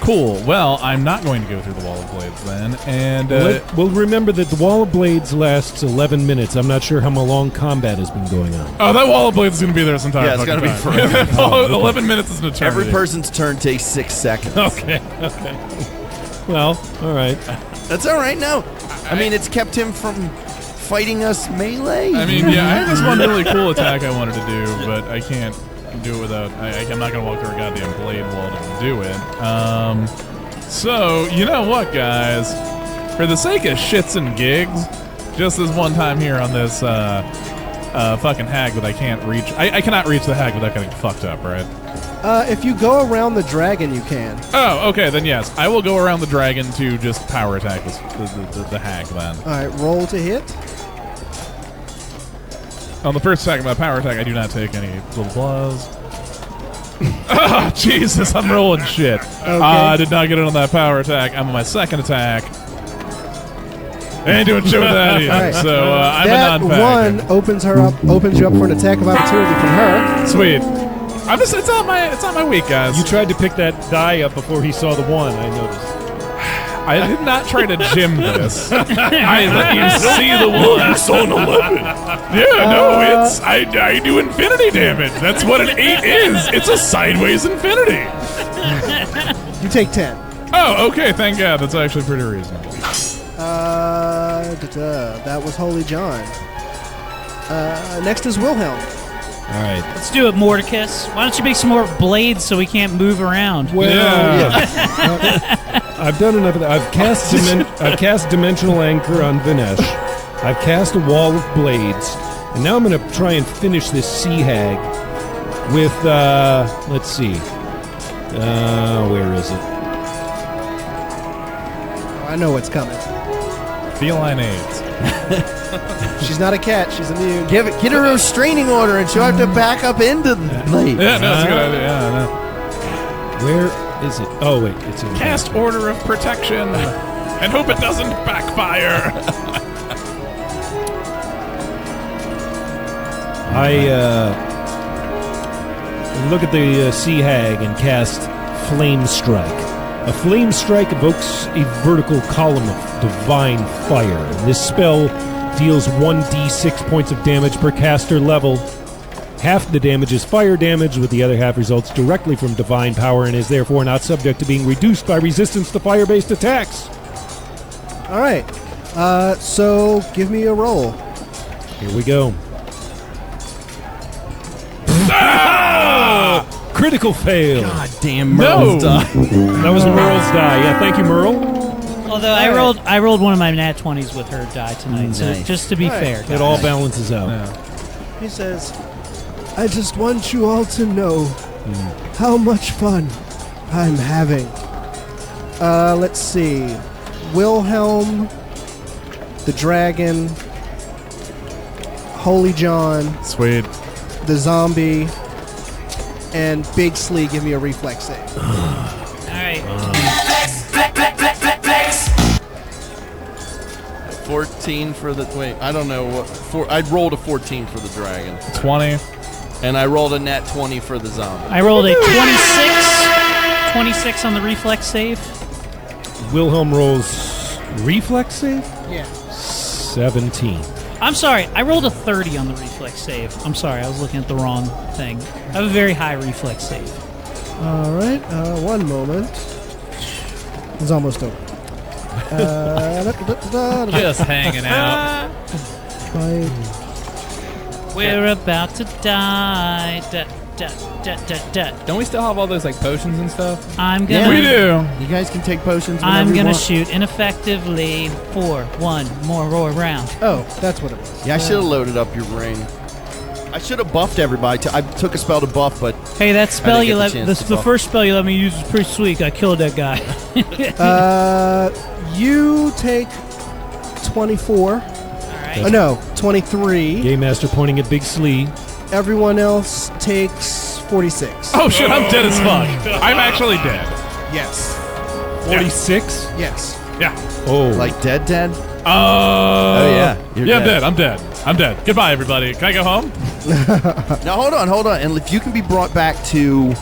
Cool. Well, I'm not going to go through the wall of blades then, and Well, remember that the Wall of Blades lasts 11 minutes. I'm not sure how long combat has been going on. oh, that wall of blades is going to be there this entire Yeah, it's fucking gonna be time. forever. 11 minutes is an eternity. Every person's turn takes 6 seconds. Okay. Well, all right. That's all right. No, I mean it's kept him from fighting us melee. I mean, yeah, I had this one really cool attack I wanted to do, but I can't do it without. I'm not going to walk through a goddamn blade wall to do it. So, you know what, guys? For the sake of shits and gigs, just this one time here on this fucking hag that I can't reach. I cannot reach the hag without getting fucked up, right? If you go around the dragon, you can. Oh, okay, then yes. I will go around the dragon to just power attack the hag then. All right. Roll to hit. On the first attack of my power attack, I do not take any little blows. Oh, Jesus, I'm rolling shit. I did not get it on that power attack. I'm on my second attack. Ain't doing shit with that either. All right. So I'm That a non-packer. one opens you up for an attack of opportunity from her. Sweet. It's not my week, guys. You tried to pick that die up before he saw the one, I noticed. I did not try to gym this. I let you see the one. It's on 11. Yeah, no, it's I do infinity damage. That's what an 8 is. It's a sideways infinity. You take 10. Oh, okay. Thank God. That's actually pretty reasonable. That was Holy John. Next is Wilhelm. All right. Let's do it, Mordecus. Why don't you make some more blades so we can't move around? Well, I've done enough of that. I've cast Dimensional Anchor on Vinesh. I've cast a wall of blades, and now I'm going to try and finish this sea hag with. Let's see. Where is it? I know what's coming. Feline AIDS. She's not a cat. She's immune. Get her a restraining order, and she'll have to back up into the blade. Yeah, no, it's a good idea. Yeah, I know. Where is it? Oh wait, it's in Cast Order of Protection and hope it doesn't backfire. I look at the sea hag and cast Flame Strike. A Flame Strike evokes a vertical column of divine fire. And this spell deals 1d6 points of damage per caster level. Half the damage is fire damage, with the other half results directly from divine power and is therefore not subject to being reduced by resistance to fire-based attacks. All right. So give me a roll. Here we go. Critical fail. God damn, Merle's die. That was Merle's die. Yeah, thank you, Merle. Although I rolled one of my nat 20s with her die tonight, so Nice. just to be fair. It all balances out. He says, I just want you all to know how much fun I'm having. Let's see. Wilhelm, the dragon, Holy John, Sweet. the zombie, and Big Slee give me a reflex save. All right. 14 for the I don't know what. I rolled a 14 for the dragon, 20. and I rolled a nat 20 for the zombie. I rolled a 26 on the reflex save. Wilhelm rolls reflex save? Yeah. 17. I'm sorry, I rolled a 30 on the reflex save. I'm sorry, I was looking at the wrong thing. I have a very high reflex save. All right. One moment. It's almost over. Just hanging out. We're about to die. Don't we still have all those like potions and stuff? I'm Yeah. gonna. We do. You guys can take potions. I'm whenever you gonna want. shoot ineffectively for one more round. Oh, that's what it was. Yeah, I should have loaded up your ring. I should have buffed everybody. I took a spell to buff, but Hey, that spell get you the let chance the to buff. first spell you let me use was pretty sweet. I killed that guy. You take 24. All right. Oh, no, 23. Game Master pointing at Big Slee. Everyone else takes 46. Oh shit, I'm dead as fuck. I'm actually dead. Yes. 46? Yes. Yeah. Oh. like dead. Oh yeah, you're yeah, dead. I'm dead. I'm dead. Goodbye, everybody. Can I go home? Now hold on. And if you can be brought back to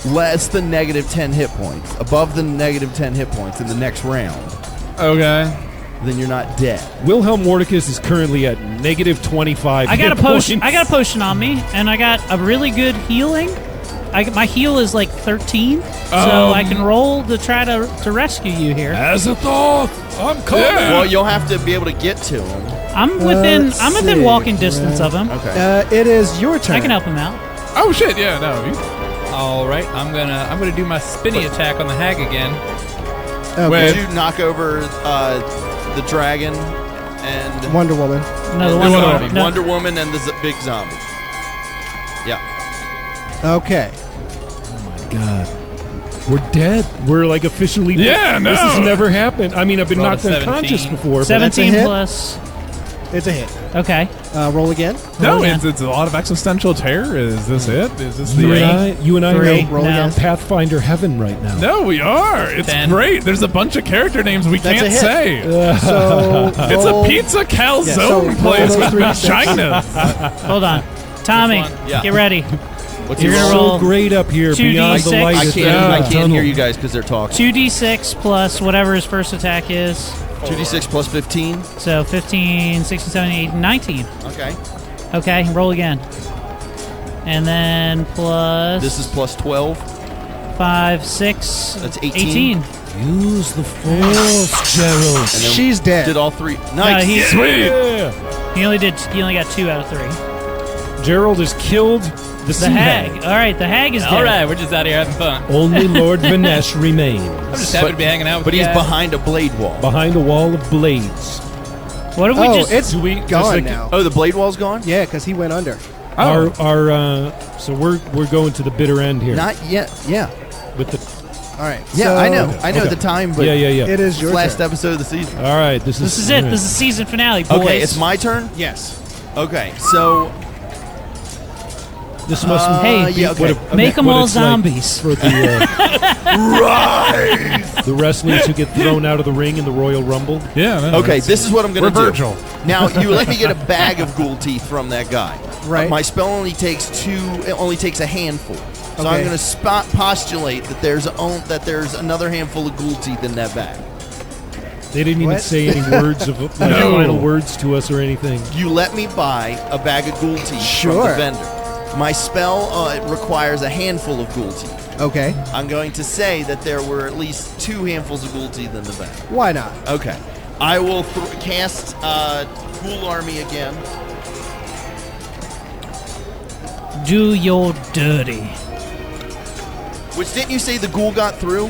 less than negative 10 hit points, above the negative 10 hit points in the next round, Okay. then you're not dead. Wilhelm Mordecus is currently at negative 25 I got a hit potion. points. I got a potion on me, and I got a really good healing. My heal is like 13, so I can roll to try to rescue you here. As a thought, I'm coming. Yeah. Well, you'll have to be able to get to him. I'm within let's I'm within see. walking distance of him. Okay. It is your turn. I can help him out. Oh shit, yeah, no. All right, I'm gonna do my spinny attack on the hag again. Okay. Wait. Did you knock over the dragon and Wonder Woman. No, the and one Wonder zombie? Woman. no. Wonder Woman and the big zombie. Yeah. Okay. God. We're dead. We're like officially Yeah, This no. has never happened. I mean, I've been Roll a knocked unconscious 17. before. but- 17 hit. plus. It's a hit. Okay. Roll again. No, Roll again. it's a lot of existential terror. Is this it? Is this You the and I Three. are Roll No. again. Pathfinder heaven right now. No, we are. It's 10. great. There's a bunch of character names we That's can't a hit. say. So It's roll- a pizza calzone Yeah, so roll place those with 3d6. China. Hold on. Tommy, Which one? Yeah. get ready. What's You're your gonna So roll great up here 2d6. beyond the light. I at the can't. end of I the can't tunnel. hear you guys because they're talking. 2d6 plus whatever his first attack is. 2d6 plus 15. So 15, 16, 17, 18, 19. Okay. Okay, roll again. And then plus This is plus 12. 5, 6. That's 18. Use the force, Gerald. And then She's dead. Did all three. No, Nice. he Sweet. Yeah. only got 2 out of 3. Gerald has killed the sea hag. hag. All right, the hag is dead. All right, we're just out here having fun. Only Lord Vanesh remains. I'm just happy to be hanging out with But you he's guys. behind a blade wall. Behind a wall of blades. What if we Oh, just... it's Do we- does gone the- now. Oh, the blade wall's gone? Yeah, because he went under. So we're going to the bitter end here. Not yet. Yeah. With the All right. Yeah, so I know. I know Okay. the time, but yeah. It is your last turn. episode of the season. All right, this This is it. This is season finale, boys. Okay, it's my turn? Yes. Okay, so This must Hey, yeah, okay. make them what all it's like zombies. for the the wrestlers who get thrown out of the ring in the Royal Rumble. Yeah. No, Okay, this is what I'm going We're to do. Virgil. Now, you let me get a bag of ghoul teeth from that guy. Right. My spell only takes a handful. So I'm Okay. going to postulate that there's another handful of ghoul teeth in that bag. They didn't even What? say any words of like, No. final words to us or anything. You let me buy a bag of ghoul teeth from Sure. the vendor. My spell requires a handful of ghoul teeth. Okay. I'm going to say that there were at least 2 handfuls of ghoul teeth in the bag. Why not? Okay. I will cast Ghoul Army again. Do your dirty. Which, didn't you say the ghoul got through?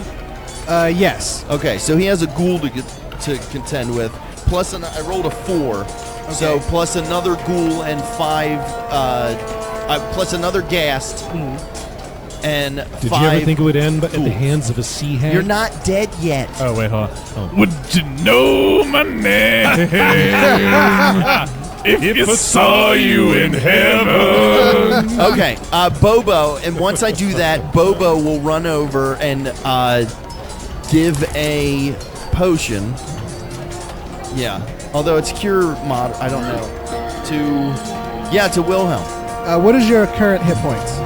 Yes. Okay, so he has a ghoul to contend with. Plus, I rolled a 4. So plus another ghoul and 5. Plus another ghast. And Did 5. you ever think it would end at the ghouls. hands of a sea hag? You're not dead yet. Oh, wait, hold on. Would you know my name if you saw you in heaven? Okay, Bobo, and once I do that, Bobo will run over and give a potion. Yeah, although it's cure mod, I don't know. To Wilhelm. What is your current hit points?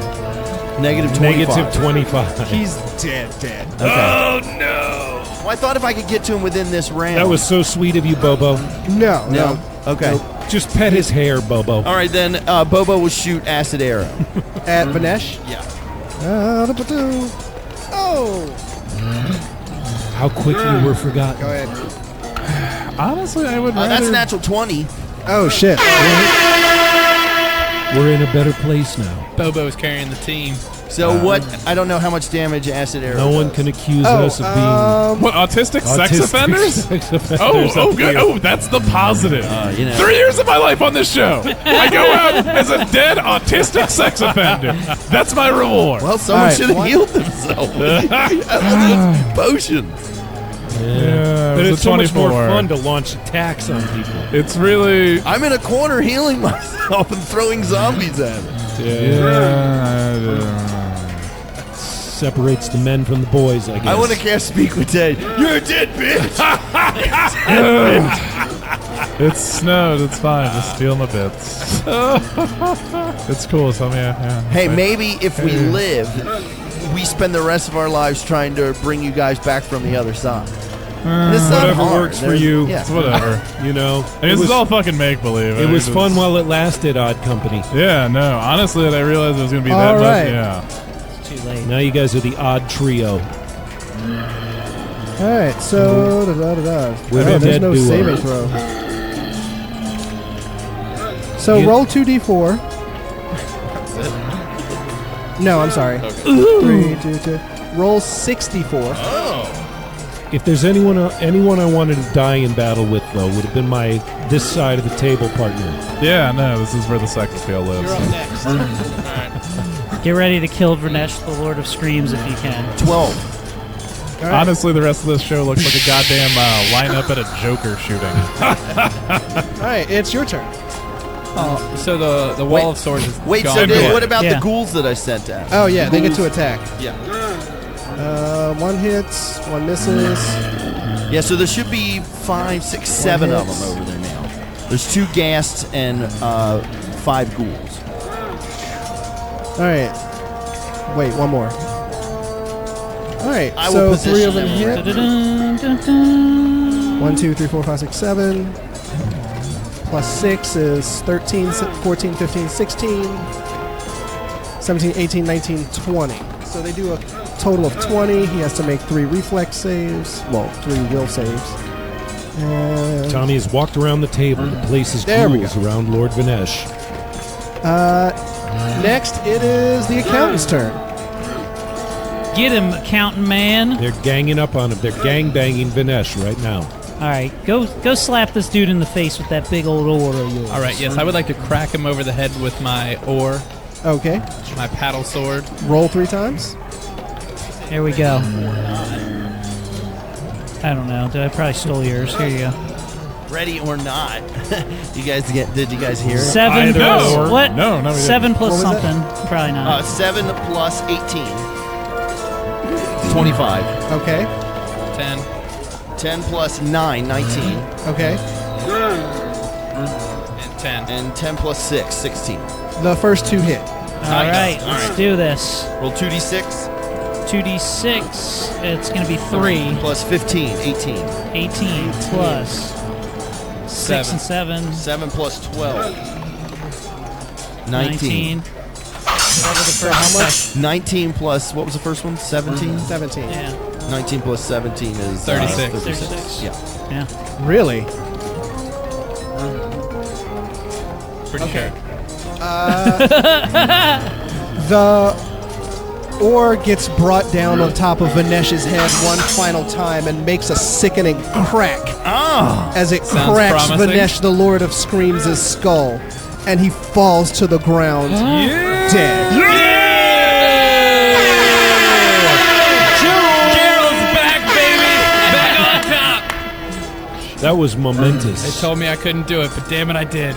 Negative 25. Negative 25. He's dead. Okay. Oh no! Well, I thought if I could get to him within this round. That was so sweet of you, Bobo. No. Okay. Just pet his hair, Bobo. All right, then Bobo will shoot acid arrow. At Vanesh? Yeah. Oh. How quickly we're forgotten. Go ahead. Honestly, I would rather. That's a natural 20. Oh, shit. We're in a better place now. Bobo's carrying the team. So what? I don't know how much damage acid arrow. No one does. can accuse us of being What, autistic sex autistic offenders? sex offenders Oh, up good. here. Oh, that's the positive. 3 You know. years of my life on this show. I go out as a dead autistic sex offender. That's my reward. Well, someone All right, should have one- healed themselves. Potions. Yeah, But it was it's a so much more 24. fun to launch attacks on people. It's really. I'm in a corner healing myself and throwing zombies at it. Separates the men from the boys, I guess. I want to cast Speak with Ted. You're a dead bitch. It's snowed. It's fine. Just steal my bits. It's cool. So yeah. Hey, maybe if we live, we spend the rest of our lives trying to bring you guys back from the other side. And it's not whatever hard. works for There's- you. Yeah. It's whatever. You know, I mean, this is all fucking make believe. it was fun while it lasted, Odd Company. Yeah, no. Honestly, I realized it was gonna be that All much. right. Yeah. Too late. Now you guys are the odd trio. All right, so We're there's dead no duo. saving throw. So You- roll 2d4. No, I'm sorry. 3, 2, 2. Roll 64. If there's anyone I wanted to die in battle with, though, would have been my this side of the table partner. Yeah, no. This is where the second scale lives. You're up next. All right. Get ready to kill Vanesh, the Lord of Screams, if you can. 12. All right. Honestly, the rest of this show looks like a goddamn lineup at a Joker shooting. All right, it's your turn. So the wall of swords is Wait, gone. so Good. what about Yeah. the ghouls that I sent out? Oh, yeah, they get to Ghouls- attack. Yeah. One hits, one misses. Yeah, so there should be 5, 6, 7 of them hits. over there now. There's 2 ghasts and 5 ghouls. All right. Wait, one more. All right, I will so position 3 of them them hit. Dun, dun, dun. 1, 2, 3, 4, 5, 6, 7. Plus 6 is 13, 14, 15, 16, 17, 18, 19, 20. So they do a total of 20. He has to make 3 reflex saves. Well, 3 will saves. And Tommy has walked around the table to place his There we ghouls around Lord Vanesh. Next, it is the accountant's turn. Get him, accountant man. They're ganging up on him. They're gang-banging Vinesh right now. All right, go slap this dude in the face with that big old oar of yours. All right, yes, I would like to crack him over the head with my oar, Okay. my paddle sword. Roll 3 times. There we go. I don't know. I probably stole yours. Here you go. Ready or not? Did you guys hear it? 7 Either plus or. what? No, we didn't. 7 plus What was that? something. Probably not. 7 plus 18. 25. Okay. 10. 10 plus 9, 19. Okay. And 10. And 10 plus 6, 16. The first 2 hit. All right, let's do this. Roll 2d6. 2d6. It's going to be 3. Plus 15, 18. 18 plus 6 and 7. 7 plus 12. 19. Whatever the first How much? 19 plus, what was the first one? 17? 17. Yeah. 19 plus 17 is 36. 36. Yeah. Yeah. Really? Pretty sure. The oar gets brought down on top of Vinesh's head one final time and makes a sickening crack as it Sounds cracks promising. Vinesh, the Lord of Screams' skull, and he falls to the ground dead. Gerald's back, baby! Back on top! That was momentous. They told me I couldn't do it, but damn it, I did.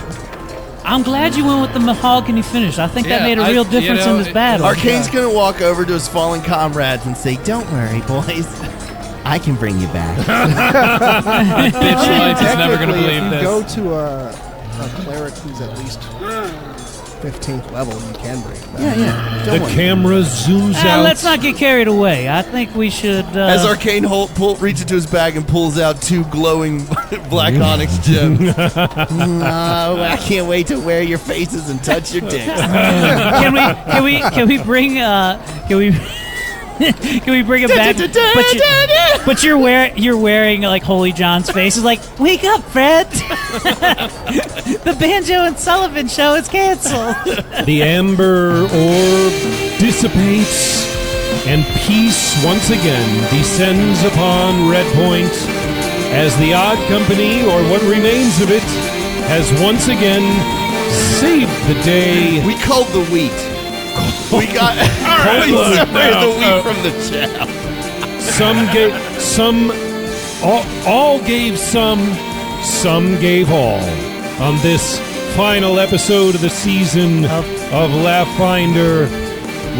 I'm glad you went with the mahogany finish. I think that Yeah, made a real difference in this battle. Arcane's gonna walk over to his fallen comrades and say, "Don't worry, boys. I can bring you back." Bitch life is never going to Technically, believe if you this. go to a cleric who's at least 15th level, you can bring it back. The camera zooms out. Let's not get carried away. I think we should. As Arcane reaches into his bag and pulls out 2 glowing black onyx gems. I can't wait to wear your faces and touch your dicks. can we bring can we bring it back? But you're wearing like Holy John's face. It's like, wake up, Fred. The Banjo and Sullivan show is canceled. The amber orb dissipates, and peace once again descends upon Red Point as the Odd Company, or what remains of it, has once again saved the day. We culled the wheat. We got we separated the wheat from the chaff. All gave some gave all. On this final episode of the season of Laugh-Finder,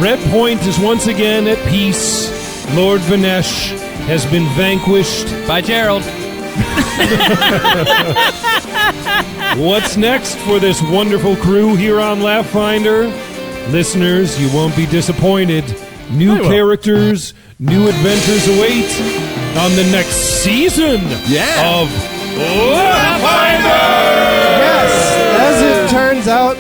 Red Point is once again at peace. Lord Vinesh has been vanquished. Bye, Gerald. What's next for this wonderful crew here on Laugh-Finder? Listeners, you won't be disappointed. New characters, new adventures await on the next season of Laugh-Finder! Yes, as it turns out,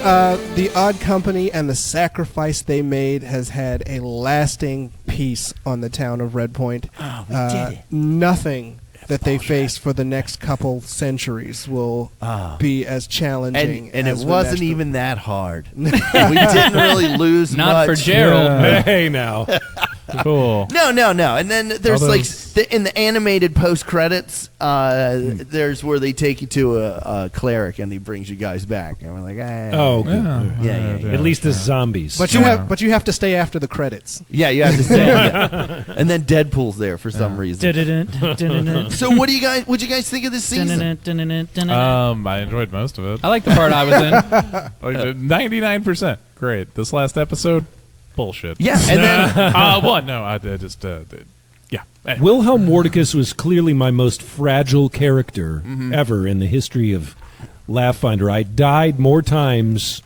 the Odd Company and the sacrifice they made has had a lasting peace on the town of Red Point. Oh, we did it. Nothing that they face for the next couple centuries will be as challenging. And it as wasn't Vinesh. even that hard. We didn't really lose Not much. for Gerald. Hey now. Cool. No. And then there's in the animated post credits, there's where they take you to a cleric and he brings you guys back, and we're like, Oh, good. yeah. At least the zombies. But you have to stay after the credits. Yeah, you have to say, and then Deadpool's there for some reason. So what'd you guys think of this season? I enjoyed most of it. I like the part I was in. 99%. Great. This last episode, bullshit. Yeah, and then What? No, I just yeah. Wilhelm Mordecus was clearly my most fragile character ever in the history of Laugh-Finder. I died more times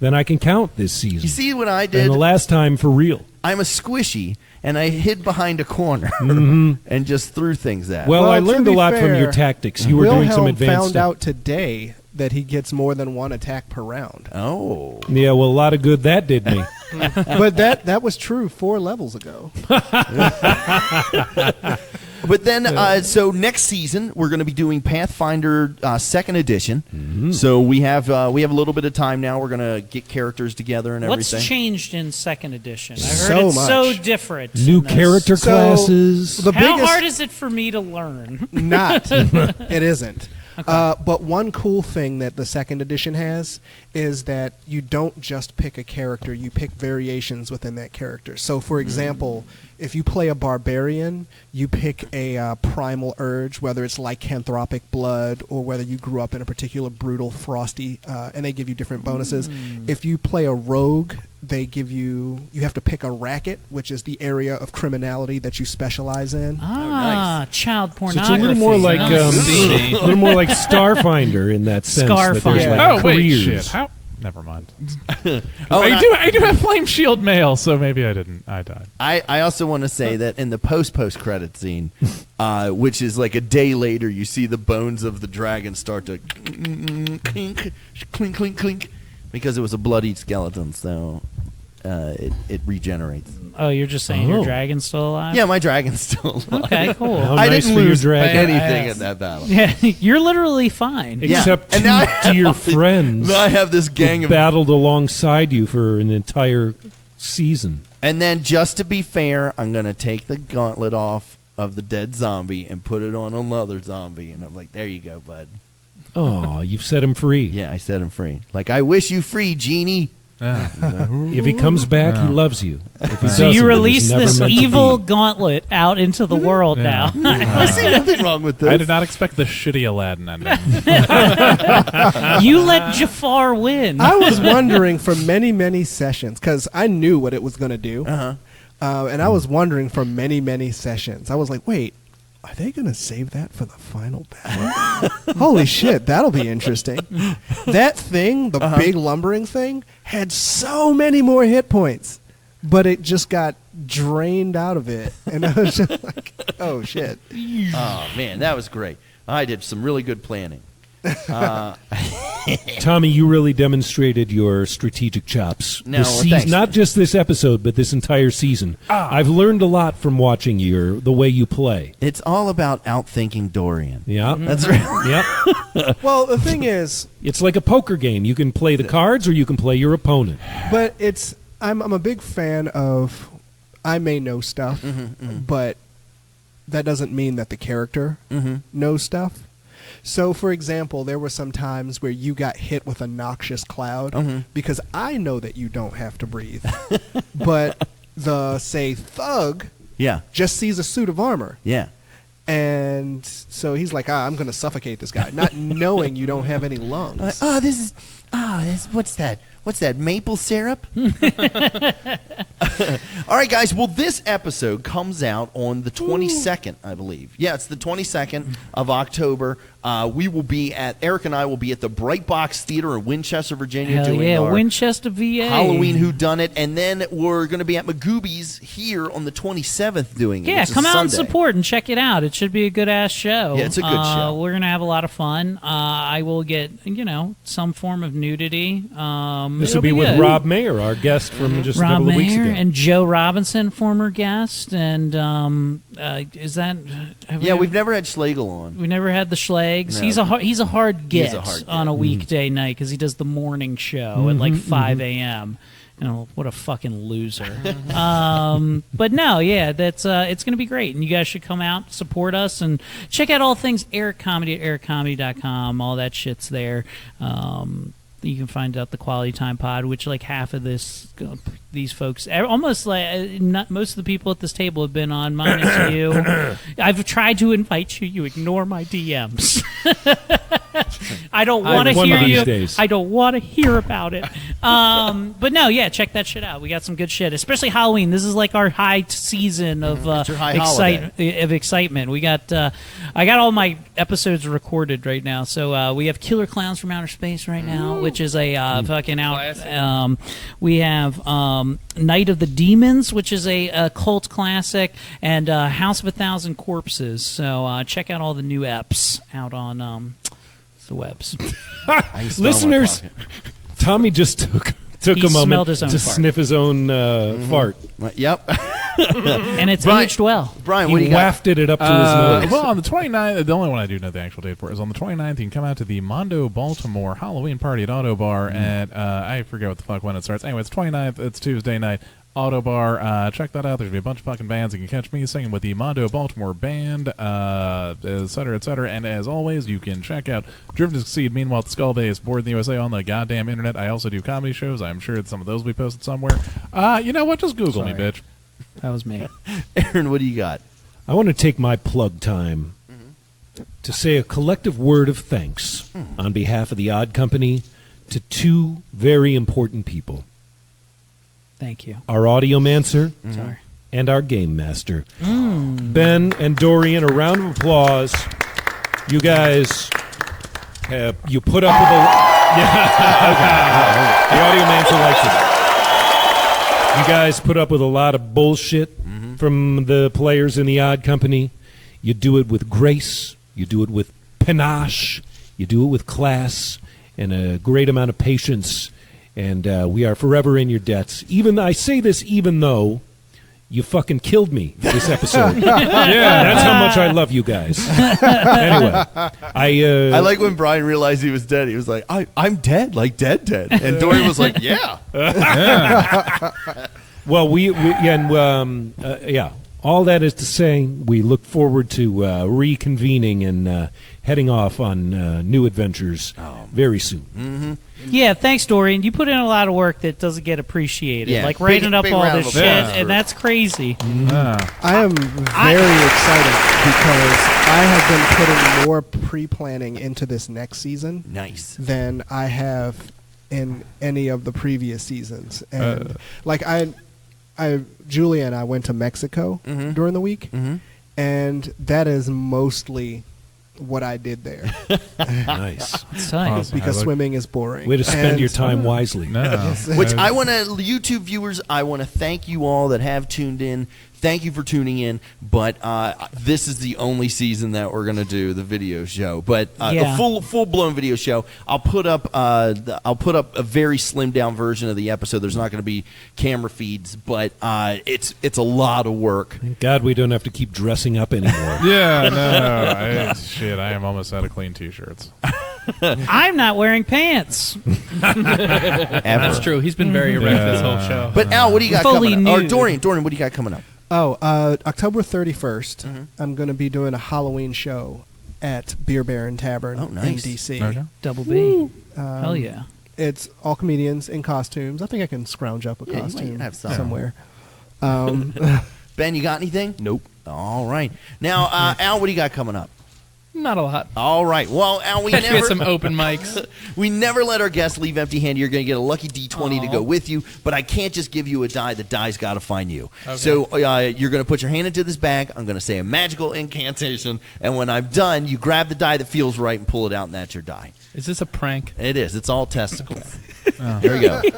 than I can count this season. you see what I and did? the last time for real. I'm a squishy, and I hid behind a corner and just threw things at. Well, I to learned a be lot from fair, your tactics. You were doing some Wilhelm advanced found stuff. out today that he gets more than one attack per round. Oh. Yeah, well, a lot of good that did me. But that was true 4 levels ago. But then, so next season we're going to be doing Pathfinder Second Edition. So we have a little bit of time now. We're going to get characters together and everything. What's changed in Second Edition? I heard So it's much. so different. New in this. character So, classes. The How biggest, hard is it for me to learn? Not. It isn't. But one cool thing that the second edition has is that you don't just pick a character, you pick variations within that character. So, for example, if you play a barbarian, you pick a primal urge, whether it's lycanthropic blood or whether you grew up in a particular brutal, frosty, and they give you different bonuses. If you play a rogue, they give you have to pick a racket, which is the area of criminality that you specialize in. Child So pornography. it's a little more like See. a little more like Starfinder in that sense. That there's Starfinder. like Oh wait, careers. shit. How? Never mind. Oh, and I do have flame shield mail, so maybe I didn't. I died. I also want to say that in the post credit scene, which is like a day later, you see the bones of the dragon start to clink, clink, clink, clink, because it was a bloodied skeleton. So it regenerates. Oh, you're just saying your dragon's still alive? Yeah, my dragon's still alive. Okay, cool. How I nice didn't for your lose dragon. anything in that battle. Yeah, you're literally fine. Yeah. Except And two now I dear have- friends Now I have this gang who of. battled alongside you for an entire season. And then, just to be fair, I'm gonna take the gauntlet off of the dead zombie and put it on another zombie, and I'm like, there you go, bud. Oh, you've set him free. Yeah, I set him free. Like, I wish you free, genie. If he comes back, he loves you. If he So doesn't, you it was release never this meant to evil be. gauntlet out into the world now. I see nothing wrong with this. I did not expect the shitty Aladdin ending. You let Jafar win. I was wondering for many, many sessions, because I knew what it was going to do. And I was wondering for many, many sessions. I was like, wait, are they going to save that for the final battle? Holy shit, that'll be interesting. That thing, the big lumbering thing, had so many more hit points, but it just got drained out of it. And I was just like, oh shit. Oh, man, that was great. I did some really good planning. Tommy, you really demonstrated your strategic chops. No, This well, season, thanks. not just this episode, but this entire season. I've learned a lot from watching the way you play. It's all about outthinking Dorian. Yeah, That's right. Yep. Well, the thing is, It's like a poker game. You can play the cards, or you can play your opponent. but I'm a big fan of, I may know stuff, but that doesn't mean that the character knows stuff. So, for example, there were some times where you got hit with a noxious cloud because I know that you don't have to breathe. But the, say, thug Yeah, just sees a suit of armor. yeah. And so he's like, I'm going to suffocate this guy, not knowing you don't have any lungs. What's that? What's that, maple syrup? All right, guys. Well, this episode comes out on the 22nd, I believe. Yeah, it's the 22nd of October. We will be Eric and I will be at the Bright Box Theater in Winchester, Virginia, Hell doing yeah, our Winchester, VA. Halloween Whodunit, and then we're going to be at Magooby's here on the 27th doing it. Yeah, which is come out and Sunday. support and check it out. It should be a good ass show. Yeah, it's a good show. We're gonna have a lot of fun. I will get some form of nudity. This It'll will be with good. Rob Mayer, our guest from just a Rob couple of weeks Mayer ago. and Joe Robinson, former guest, and is that? Yeah, we've never had Schlegel on. We never had the Schlegs. No. He's a hard get, hard on get. a weekday night because he does the morning show at like 5 a.m. You know, what a fucking loser. But no, yeah, that's it's going to be great, and you guys should come out, support us, and check out all things Eric Comedy at ericcomedy.com. All that shit's there. You can find out the Quality Time Pod, which like half of these folks, almost like not most of the people at this table have been on, minus you. I've tried to invite you. You ignore my DMs. I don't want to One hear of these you. days. I don't want to hear about it. But no, yeah, check that shit out. We got some good shit, especially Halloween. This is like our high season of It's your high holiday. excitement. We got I got all my episodes recorded right now. So we have Killer Clowns from Outer Space right now, which is a fucking out. We have Night of the Demons, which is a cult classic, and House of a Thousand Corpses. So check out all the new eps out on the webs. I can smell my Listeners, pocket. Tommy just took Took He a moment smelled his own to fart. sniff his own fart. Yep. And it's Brian- aged well. Brian, what do He you got? wafted it up to his nose. Well, on the 29th, the only one I do know the actual date for is on the 29th. You can come out to the Mondo Baltimore Halloween party at Auto Bar at I forget what the fuck when it starts. Anyway, it's 29th. It's Tuesday night. Auto Bar. Check that out. There's gonna be a bunch of fucking bands. You can catch me singing with the Mondo Baltimore band, et cetera, et cetera. And as always, you can check out Driven to Succeed. Meanwhile, the Skull Bay is Born in the USA on the goddamn internet. I also do comedy shows. I'm sure that some of those will be posted somewhere. You know what? Just Google me, bitch. That was me. Aaron, what do you got? I want to take my plug time to say a collective word of thanks on behalf of the Odd Company to two very important people. Thank you. Our audiomancer Sorry. and our game master. Ben and Dorian, a round of applause. You guys, you put up with a... Yeah, the audiomancer likes it. You guys put up with a lot of bullshit from the players in the Odd Company. You do it with grace. You do it with panache. You do it with class and a great amount of patience. And we are forever in your debts. I say this even though you fucking killed me this episode. Yeah, that's how much I love you guys. Anyway, I like when Brian realized he was dead. He was like, I'm dead, like dead. And Dorian was like, yeah. Well, yeah. All that is to say, we look forward to reconvening and heading off on new adventures very soon. Yeah, thanks, Dorian. You put in a lot of work that doesn't get appreciated. Yeah. Like writing up Big all round this of shit, applause for- and that's crazy. I am very excited because I have been putting more pre-planning into this next season Nice. than I have in any of the previous seasons. And Julia and I went to Mexico during the week, and that is mostly what I did there Nice. It's tight. Awesome. because I look- swimming is boring. Way to spend And- your time wisely. No. Which I want to, YouTube viewers, I want to thank you all that have tuned in. Thank you for tuning in. But this is the only season that we're gonna do the video show. But Yeah. a full blown video show. I'll put up a very slimmed down version of the episode. There's not gonna be camera feeds, but it's a lot of work. Thank God we don't have to keep dressing up anymore. Yeah, no. I am almost out of clean T-shirts. I'm not wearing pants. That's true. He's been very erect this whole show. But Al, what do you got Fully coming up? Or nude. Dorian, what do you got coming up? Oh, October 31st, I'm going to be doing a Halloween show at Beer Baron Tavern Oh, nice. in D.C. Okay. Double B. Hell yeah. It's all comedians in costumes. I think I can scrounge up a Yeah, you might costume have some. somewhere. Ben, you got anything? Nope. All right. Now, Al, what do you got coming up? Not a lot. All right. Well, Al, we Catch me at never some open mics. we never let our guests leave empty-handed. You're going to get a lucky D20 to go with you, but I can't just give you a die. The die's got to find you. Okay. So you're going to put your hand into this bag. I'm going to say a magical incantation, and when I'm done, you grab the die that feels right and pull it out, and that's your die. Is this a prank? It is. It's all testicles. There we go. He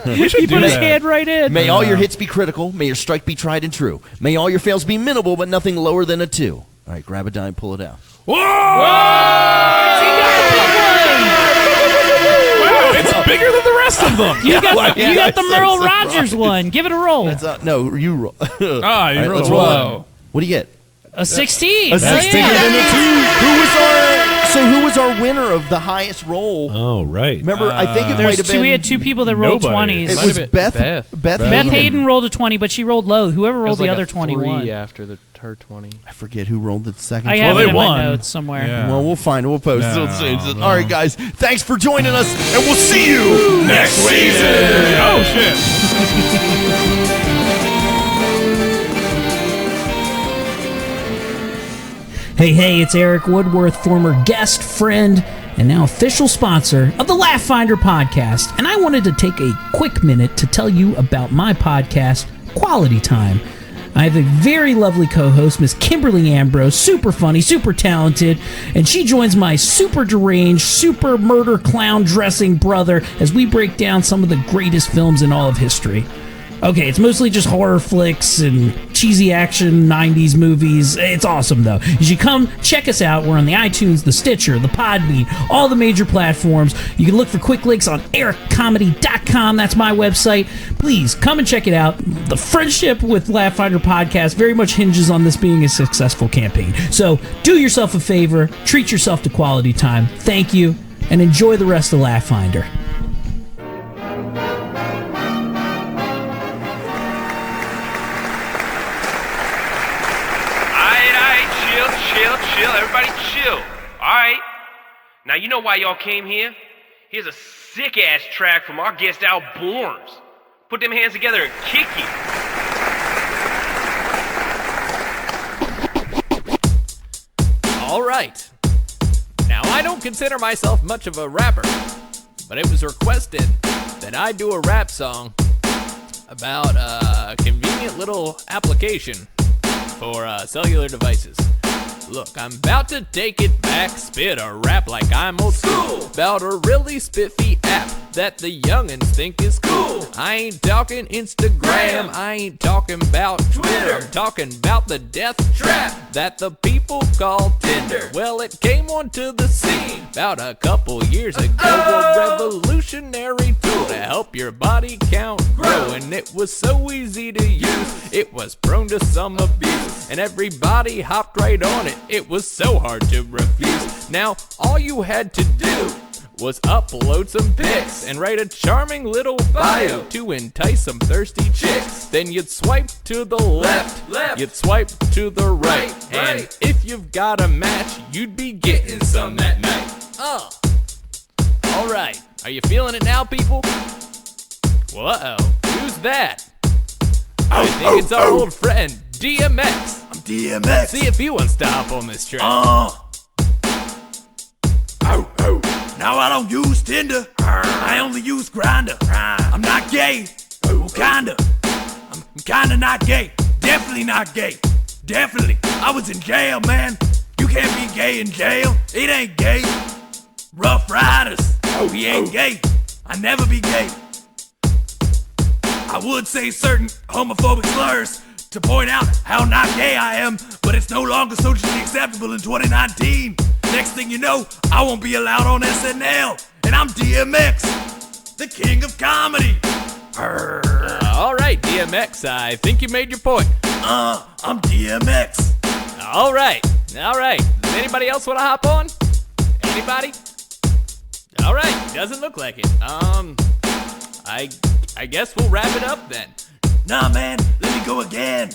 put his that. hand right in. May all your hits be critical. May your strike be tried and true. May all your fails be minimal, but nothing lower than a 2. All right, grab a die and pull it out. Wow, it's bigger than the rest of them. You got the so Merle surprised. Rogers one. Give it a roll. No, you roll. Ah, you All right, rolled let's roll low. it. What do you get? A 16. A Hell 16 yeah. and a 2. Who was our winner of the highest roll? Oh, right. Remember, I think it might There's have two. been. We had two people that rolled Nobody. 20s. It Might was have been Beth Beth Hayden. Hayden rolled a 20, but she rolled low. Whoever It rolled was the like other a 21. 3 after her 20. I forget who rolled the second. I one. have they it in my won. notes somewhere. Yeah. Well, we'll find it. We'll post it. No, We'll change it. no. All right, guys. Thanks for joining us, and we'll see you next season. Oh shit. Hey, it's Eric Woodworth, former guest, friend, and now official sponsor of the Laugh Finder podcast. And I wanted to take a quick minute to tell you about my podcast, Quality Time. I have a very lovely co-host, Miss Kimberly Ambrose, super funny, super talented, and she joins my super deranged, super murder clown dressing brother as we break down some of the greatest films in all of history. Okay, it's mostly just horror flicks and cheesy action 90s movies. It's awesome, though. You should come check us out. We're on the iTunes, the Stitcher, the Podbean, all the major platforms. You can look for quick links on ericcomedy.com. That's my website. Please come and check it out. The friendship with Laugh Finder Podcast very much hinges on this being a successful campaign. So do yourself a favor, treat yourself to quality time. Thank you, and enjoy the rest of Laugh Finder. Chill, everybody chill. Alright. Now you know why y'all came here? Here's a sick-ass track from our guest Al Borns. Put them hands together and kick it. Alright. Now I don't consider myself much of a rapper, but it was requested that I do a rap song about a convenient little application for cellular devices. Look, I'm about to take it back, spit a rap like I'm old school, about a really spiffy app that the youngins think is cool. I ain't talking Instagram, I ain't talking about Twitter, I'm talking about the death trap that the people call Tinder. Well, it came onto the scene about a couple years ago, a revolutionary tool to help your body count grow, and it was so easy to use, it was prone to some abuse, and everybody hopped right on it. It was so hard to refuse. Now, all you had to do was upload some pics and write a charming little bio to entice some thirsty chicks. Then you'd swipe to the left, you'd swipe to the right, and if you've got a match, you'd be getting some that night. Alright, are you feeling it now, people? Well, uh-oh, who's that? I think it's our old friend, DMX. I'm DMX. See if he wants to hop on this track. Now I don't use Tinder. I only use Grindr. I'm not gay. Well, kinda. I'm kinda not gay. Definitely not gay. Definitely. I was in jail, man. You can't be gay in jail. It ain't gay. Rough Riders. We ain't gay. I never be gay. I would say certain homophobic slurs to point out how not gay I am, but it's no longer socially acceptable in 2019. Next thing you know, I won't be allowed on SNL, and I'm DMX, the king of comedy. Alright, DMX, I think you made your point. I'm DMX. Alright. Does anybody else want to hop on? Anybody? Alright, doesn't look like it. I guess we'll wrap it up then. Nah, man, let me go again.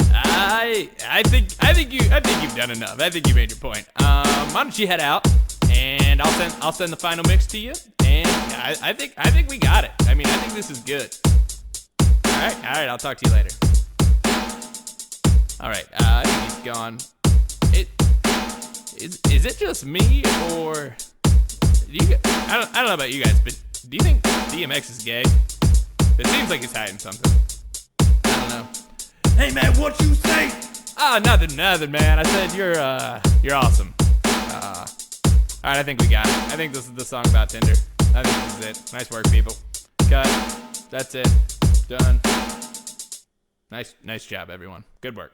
I think you've done enough. I think you made your point. Why don't you head out, and I'll send the final mix to you. And I think we got it. I mean, I think this is good. All right. I'll talk to you later. All right. I think he's gone. Is it just me, or I don't know about you guys, but do you think DMX is gay? It seems like he's hiding something. I don't know. Hey, man, what you say? Nothing, man. I said you're awesome. All right, I think we got it. I think this is the song about Tinder. I think this is it. Nice work, people. Cut. That's it. Done. Nice job, everyone. Good work.